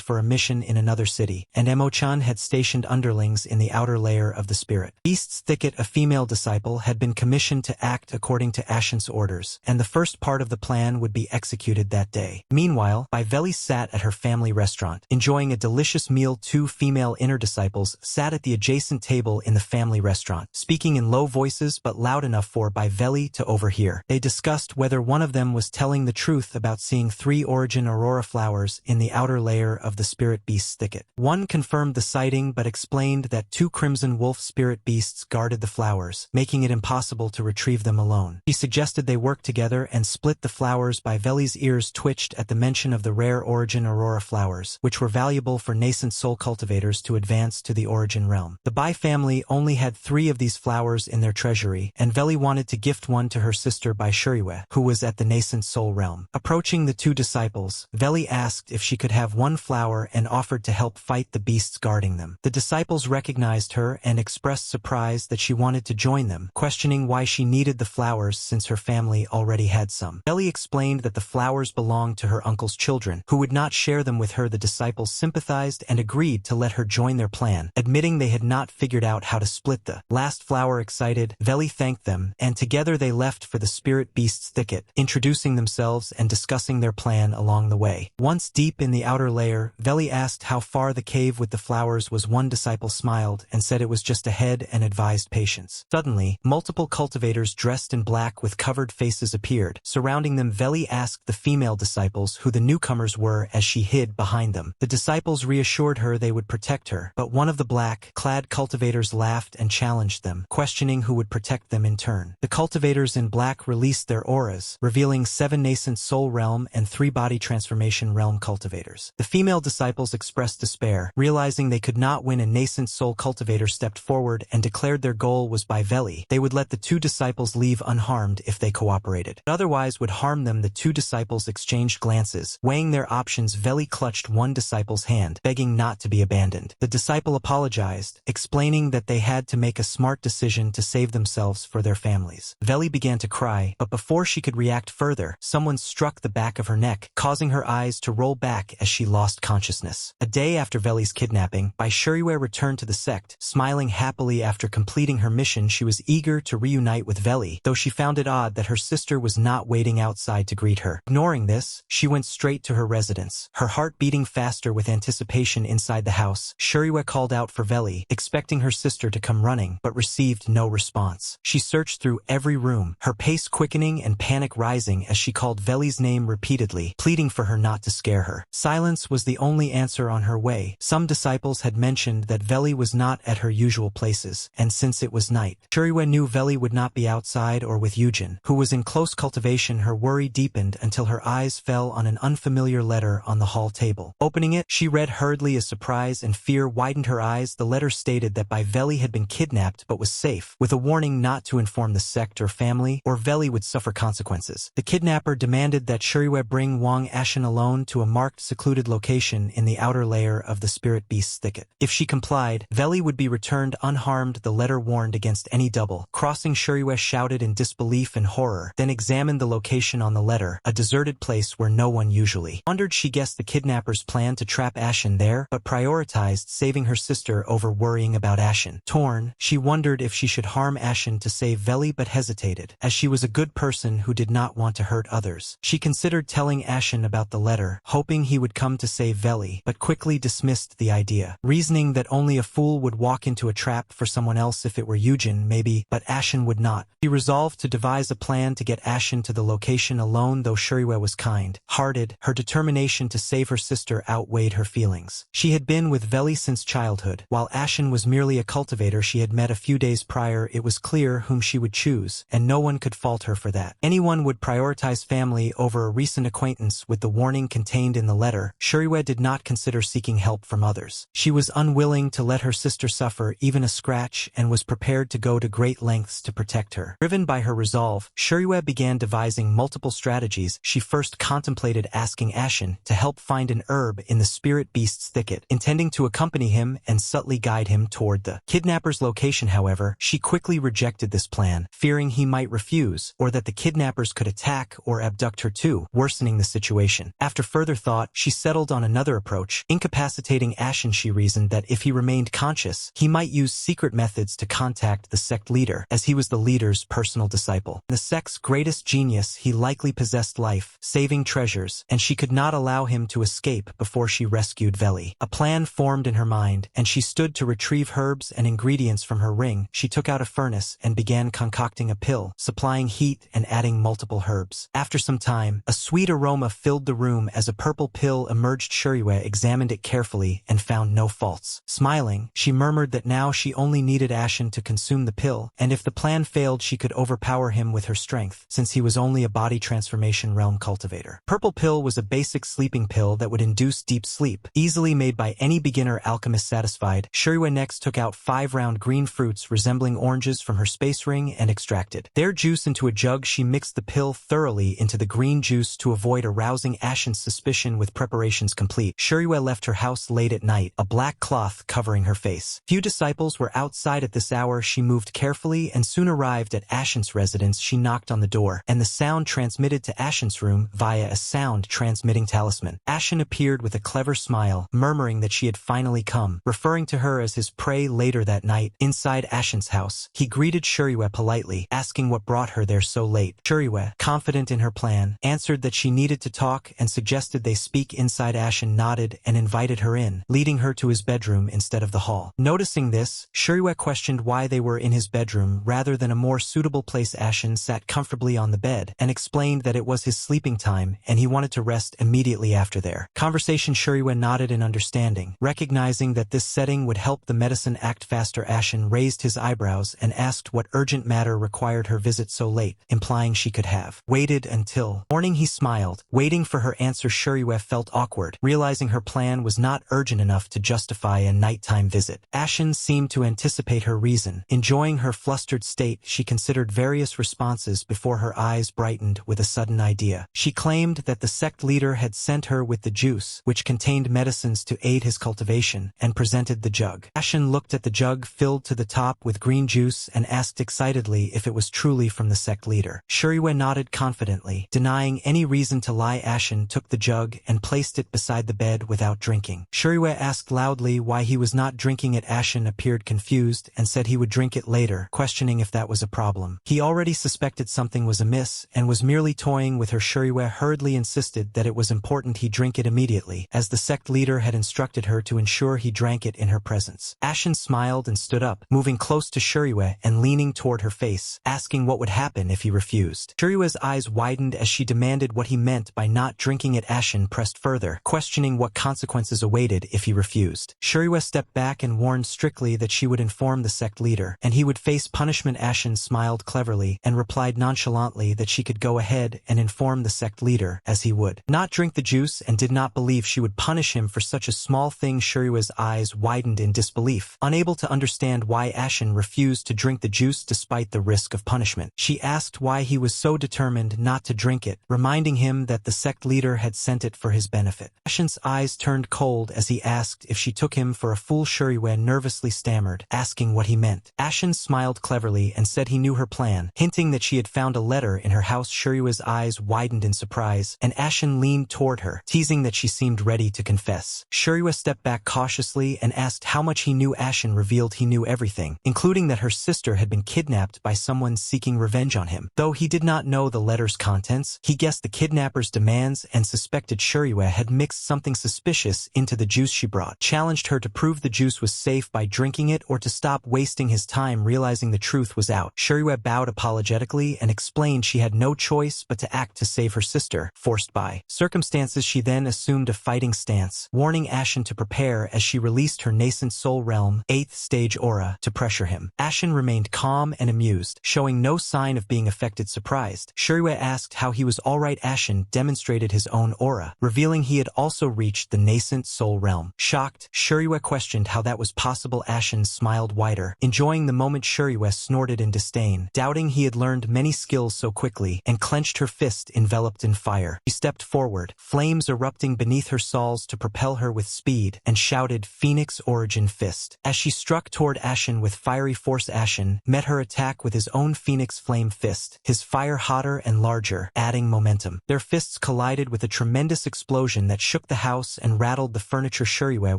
for a mission in another city, and Emo-chan had stationed underlings in the outer layer of the spirit beast's thicket. A female disciple had been commissioned to act according to Ashen's orders, and the first part of the plan would be executed that day. Meanwhile, Bai Veli sat at her family restaurant, enjoying a delicious meal. 2 female inner disciples sat at the adjacent table in the family restaurant, speaking in low voices but loud enough for Bai Veli to overhear. They discussed whether one of them was telling the truth about seeing 3 origin aurora flowers in the outer layer of the spirit beast's thicket. One confirmed the sighting but explained that 2 crimson wolf spirit beasts guarded the flowers, making it impossible to retrieve them alone. He suggested they work together and split the flowers. Bai Veli's ears twitched at the mention of the rare origin aurora flowers, which were valuable for nascent soul cultivators to advance to the origin realm. The Bai family only had 3 of these flowers in their treasury, and Veli wanted to gift one to her sister Bai Shuriwe, who was at the nascent soul realm. Approaching the 2 disciples, Veli asked if she could have 1 flower and offered to help fight the beasts guarding them. The disciples recognized her and expressed surprise that she wanted to join them, questioning why she needed the flowers since her family already had some. Veli explained that the flowers belonged to her uncle's children, who would not share them with her. The disciples sympathized and agreed to let her join their plan, admitting they had not figured out how to split the last flower. Excited, Veli thanked them, and together they left for the spirit beast's thicket, introducing themselves and discussing their plan along the way. Once deep in the outer layer, Veli asked how far the cave with the flowers was. One disciple smiled and said it was just ahead and advised patience. Suddenly, multiple cultivators dressed in black with covered faces appeared, surrounding them. Veli asked the female disciples who the newcomers were as she hid behind them. The disciples reassured her they would protect her, but one of the black-clad cultivators laughed and challenged them, questioning who would protect them in turn. The cultivators in black released their auras, revealing 7 nascent soul realm and 3 body transformation realm cultivators. The female disciples expressed despair, realizing they they could not win, a nascent soul cultivator stepped forward and declared their goal was by Veli. They would let the two disciples leave unharmed if they cooperated, but otherwise would harm them. The two disciples exchanged glances. Weighing their options, Veli clutched one disciple's hand, begging not to be abandoned. The disciple apologized, explaining that they had to make a smart decision to save themselves for their families. Veli began to cry, but before she could react further, someone struck the back of her neck, causing her eyes to roll back as she lost consciousness. A day after Veli's kidnapping, Bai Shuriwe returned to the sect. Smiling happily after completing her mission, she was eager to reunite with Veli, though she found it odd that her sister was not waiting outside to greet her. Ignoring this, she went straight to her residence, her heart beating faster with anticipation. Inside the house, Shuriwe called out for Veli, expecting her sister to come running, but received no response. She searched through every room, her pace quickening and panic rising as she called Veli's name repeatedly, pleading for her not to scare her. Silence was the only answer on her way. Some disciples had mentioned that Veli was not at her usual places, and since it was night, Shuriwe knew Veli would not be outside or with Yujin, who was in close cultivation. Her worry deepened until her eyes fell on an unfamiliar letter on the hall table. Opening it, she read hurriedly as surprise and fear widened her eyes. The letter stated that Veli had been kidnapped but was safe, with a warning not to inform the sect or family, or Veli would suffer consequences. The kidnapper demanded that Shuriwe bring Wang Ashen alone to a marked secluded location in the outer layer of the spirit beast's thicket. If she complied, Veli would be returned unharmed. The letter warned against any double crossing. Shuriwe shouted in disbelief and horror, then examined the location on the letter, a deserted place where no one usually wandered. She guessed the kidnappers planned to trap Ashen there, but prioritized saving her sister over worrying about Ashen. Torn, she wondered if she should harm Ashen to save Veli but hesitated, as she was a good person who did not want to hurt others. She considered telling Ashen about the letter, hoping he would come to save Veli, but quickly dismissed the idea, reasoning that only a fool would walk into a trap for someone else. If it were Yujin, maybe, but Ashen would not. She resolved to devise a plan to get Ashen to the location alone. Though Shuriwe was kind-hearted, her determination to save her sister outweighed her feelings. She had been with Veli since childhood, while Ashen was merely a cultivator she had met a few days prior. It was clear whom she would choose, and no one could fault her for that. Anyone would prioritize family over a recent acquaintance. With the warning contained in the letter, Shuriwe did not consider seeking help from others. She was unwilling to let her sister suffer even a scratch and was prepared to go to great lengths to protect her. Driven by her resolve, Shuriwe began devising multiple strategies. She first contemplated asking Ashen to help find an herb in the spirit beast's thicket, intending to accompany him and subtly guide him toward the kidnapper's location. However, she quickly rejected this plan, fearing he might refuse, or that the kidnappers could attack or abduct her too, worsening the situation. After further thought, she settled on another approach, incapacitating Ashen. She reasoned that if he remained conscious, he might use secret methods to contact the sect leader, as he was the leader's personal disciple. The sect's greatest genius, he likely possessed life-saving treasures, and she could not allow him to escape before she rescued Veli. A plan formed in her mind, and she stood to retrieve herbs and ingredients from her ring. She took out a furnace and began concocting a pill, supplying heat and adding multiple herbs. After some time, a sweet aroma filled the room as a purple pill emerged. Shuriwe examined it carefully and found no faults. Smiling, she murmured that now she only needed Ashen to consume the pill, and if the plan failed she could overpower him with her strength, since he was only a body transformation realm cultivator. Purple pill was a basic sleeping pill that would induce deep sleep, easily made by any beginner alchemist. Satisfied, Shuriwe next took out 5 round green fruits resembling oranges from her space ring and extracted their juice into a jug. She mixed the pill thoroughly into the green juice to avoid arousing Ashen's suspicion. With preparations complete, Shuriwe left her house late at night, a black cloth covering her face. Few disciples were outside at this hour. She moved carefully and soon arrived at Ashen's residence. She knocked on the door, and the sound transmitted to Ashen's room via a sound-transmitting talisman. Ashen appeared with a clever smile, murmuring that she had finally come, referring to her as his prey. Later that night, inside Ashen's house, he greeted Shuriwe politely, asking what brought her there so late. Shuriwe, confident in her plan, answered that she needed to talk and suggested they speak inside. Ashen nodded and invited her in, leading her to his bedroom instead of the hall. Noticing this, Shuriwe questioned why they were in his bedroom rather than a more suitable place. Ashen sat comfortably on the bed and explained that it was his sleeping time and he wanted to rest immediately after their conversation. Shuriwe nodded in understanding, recognizing that this setting would help the medicine act faster. Ashen raised his eyebrows and asked what urgent matter required her visit so late, implying she could have waited until morning. He smiled, waiting for her answer. Shuriwe felt awkward, realizing her plan was not urgent enough to justify a nighttime visit. Ashen seemed to anticipate her reason. Enjoying her flustered state, she considered various responses before her eyes brightened with a sudden idea. She claimed that the sect leader had sent her with the juice, which contained medicines to aid his cultivation, and presented the jug. Ashen looked at the jug filled to the top with green juice and asked excitedly if it was truly from the sect leader. Shuriwa nodded confidently. Denying any reason to lie, Ashen took the jug and placed it beside the bed without drinking. Shuriwa asked loudly why he was not drinking it. Ashen appeared confused and said he would drink it later, questioning if that was a problem. He already suspected something was amiss and was merely toying with her. Shuriwa hurriedly insisted that it was important he drink it immediately, as the sect leader had instructed her to ensure he drank it in her presence. Ashen smiled and stood up, moving close to Shuriwa and leaning toward her face, asking what would happen if he refused. Shuriwa's eyes widened as she demanded what he meant by not drinking it. Ashen pressed further, questioning what consequences awaited if he refused. Shuriwa stepped back and warned strictly that she would inform the sect leader, and he would face punishment. Ashen smiled cleverly and replied nonchalantly that she could go ahead and inform the sect leader, as he would not drink the juice and did not believe she would punish him for such a small thing. Shuriwa's eyes widened in disbelief, unable to understand why Ashen refused to drink the juice despite the risk of punishment. She asked why he was so determined not to drink it, reminding him that the sect leader had sent it for his benefit. Ashen's eyes turned cold as he asked if she took him for a fool. Shuriwa nervously stammered, asking what he meant. Ashen smiled cleverly and said he knew her plan, hinting that she had found a letter in her house. Shuriwa's eyes widened in surprise, and Ashen leaned toward her, teasing that she seemed ready to confess. Shuriwa stepped back cautiously and asked how much he knew. Ashen revealed he knew everything, including that her sister had been kidnapped by someone seeking revenge on him. Though he did not know the letter's contents, he guessed the kidnapper's demands and suspected Shuriwa had mixed something suspicious into the juice she brought. Challenged her to prove the juice was safe by drinking it or to stop wasting his time. Realizing the truth was out, Shuriwa bowed apologetically and explained she had no choice but to act to save her sister, forced by circumstances. She then assumed a fighting stance, warning Ashen to prepare as she released her nascent soul realm, 8th stage aura, to pressure him. Ashen remained calm and amused, showing no sign of being affected. Surprised, Shuriwa asked how he was alright. Ashen demonstrated his own aura, revealing he had also reached the nascent soul realm. Shocked, Shuriwa questioned how that was possible. Ashen smiled wider, enjoying the moment. Shuriwa snorted in disdain, doubting he had learned many skills so quickly, and clenched her fist enveloped in fire. She stepped forward, flames erupting beneath her soles to propel her with speed, and shouted, "Phoenix Origin Fist." As she struck toward Ashen with fiery force, Ashen met her attack with his own Phoenix Flame Fist, his fire hotter and larger, adding momentum. Their fists collided with a tremendous explosion that shook the house and rattled the furniture. Shuriwa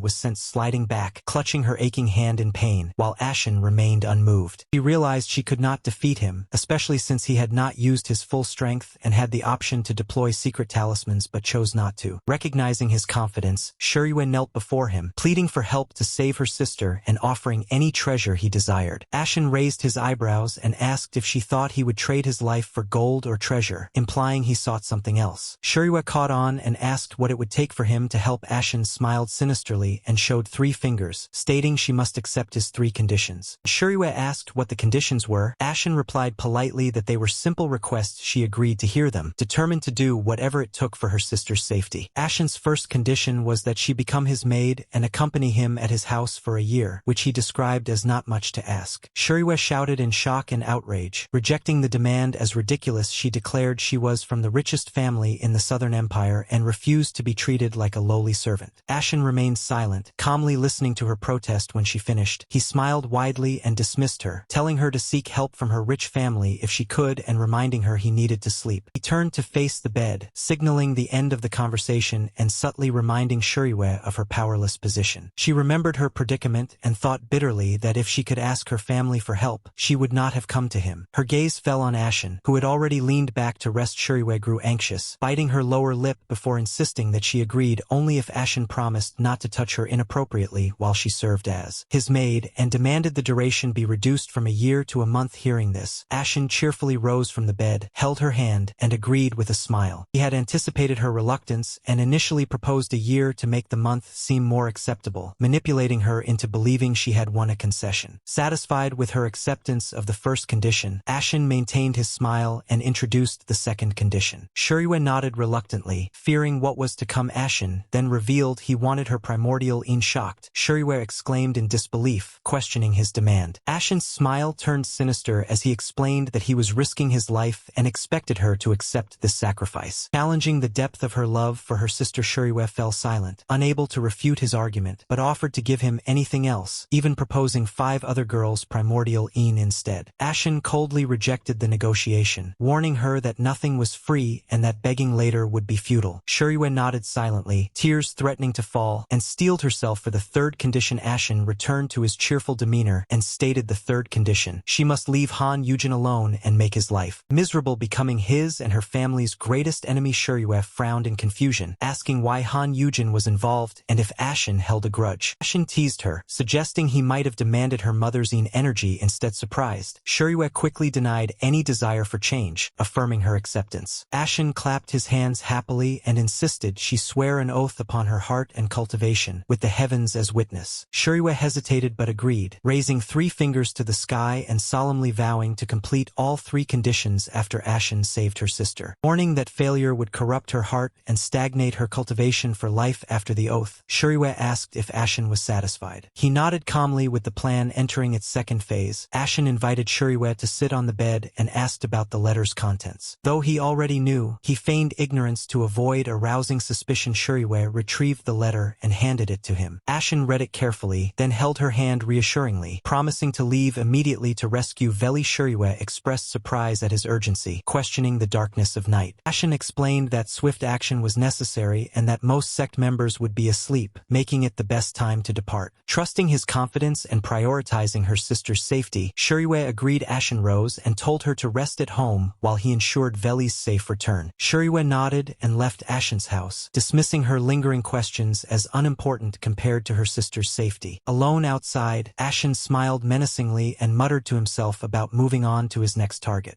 was sent sliding back, clutching her aching hand in pain, while Ashen remained unmoved. She realized she could not defeat him, especially since he had not used his full strength and had the option to deploy secret talismans but chose not to. Recognizing his confidence, Shuriwa knelt before him, pleading for help to save her sister and offering any treasure he desired. Ashen raised his eyebrows and asked if she thought he would trade his life for gold or treasure, implying he sought something else. Shuriwa caught on and asked what it would take for him to help. Ashen smiled sinisterly and showed 3 fingers, stating she must accept his 3 conditions. Shuriwa asked what the conditions were. Ashen replied politely that they were simple requests. She agreed to hear them, determined to do whatever it took for her sister's safety. Ashen's first condition was that she become his maid and accompany him at his house for a year, which he described as not much to ask. Shuriwa shouted in shock and outrage. Rejecting the demand as ridiculous, she declared she was from the richest family in the Southern Empire and refused to be treated like a lowly servant. Ashen remained silent, calmly listening to her protest. When she finished, he smiled widely and dismissed her, telling her to seek help from her rich family if she could and reminding her he needed to sleep. He turned to face the bed, signaling the end of the conversation and subtly reminding Shuriwa of her powerless position. She remembered her predicament and thought bitterly that if she could ask her family for help, she would not have come to him. Her gaze fell on Ashen, who had already leaned back to rest. Shuriwa grew anxious, biting her lower lip before insisting that she agreed only if Ashen promised not to touch her inappropriately while she served as his maid, and demanded the duration be reduced from a year to a month. Hearing this, Ashen cheerfully rose from the bed, held her hand, and agreed with a smile. He had anticipated her reluctance and initially proposed a year to make the month seem more acceptable, manipulating her into believing she had won a concession. Satisfied with her acceptance of the first condition, Ashen maintained his smile and introduced the second condition. Shuriwa nodded reluctantly, fearing what was to come. Ashen then revealed he wanted her primordial primordial in shocked, Shuriwe exclaimed in disbelief, questioning his demand. Ashen's smile turned sinister as he explained that he was risking his life and expected her to accept this sacrifice. Challenging the depth of her love for her sister, Shuriwe fell silent, unable to refute his argument, but offered to give him anything else, even proposing 5 other girls primordial in instead. Ashen coldly rejected the negotiation, warning her that nothing was free and that begging later would be futile. Shuriwe nodded silently, tears threatening to fall, and steeled herself for the third condition. Ashen returned to his cheerful demeanor and stated the third condition. She must leave Han Yujin alone and make his life miserable, becoming his and her family's greatest enemy. Shuriwe frowned in confusion, asking why Han Yujin was involved and if Ashen held a grudge. Ashen teased her, suggesting he might have demanded her mother's energy instead. Surprised, Shuriwe quickly denied any desire for change, affirming her acceptance. Ashen clapped his hands happily and insisted she swear an oath upon her heart and cultivation, with the heavens as witness. Shuriwe hesitated but agreed, raising 3 fingers to the sky and solemnly vowing to complete all 3 conditions after Ashen saved her sister. Warning that failure would corrupt her heart and stagnate her cultivation for life after the oath, Shuriwe asked if Ashen was satisfied. He nodded calmly, with the plan entering its second phase. Ashen invited Shuriwe to sit on the bed and asked about the letter's contents. Though he already knew, he feigned ignorance to avoid arousing suspicion. Shuriwe retrieved the letter and handed it to him. Ashen read it carefully, then held her hand reassuringly, promising to leave immediately to rescue Veli. Shuriwe expressed surprise at his urgency, questioning the darkness of night. Ashen explained that swift action was necessary and that most sect members would be asleep, making it the best time to depart. Trusting his confidence and prioritizing her sister's safety, Shuriwe agreed. Ashen rose and told her to rest at home while he ensured Veli's safe return. Shuriwe nodded and left Ashen's house, dismissing her lingering questions as unimportant compared to her sister's safety. Alone outside, Ashen smiled menacingly and muttered to himself about moving on to his next target.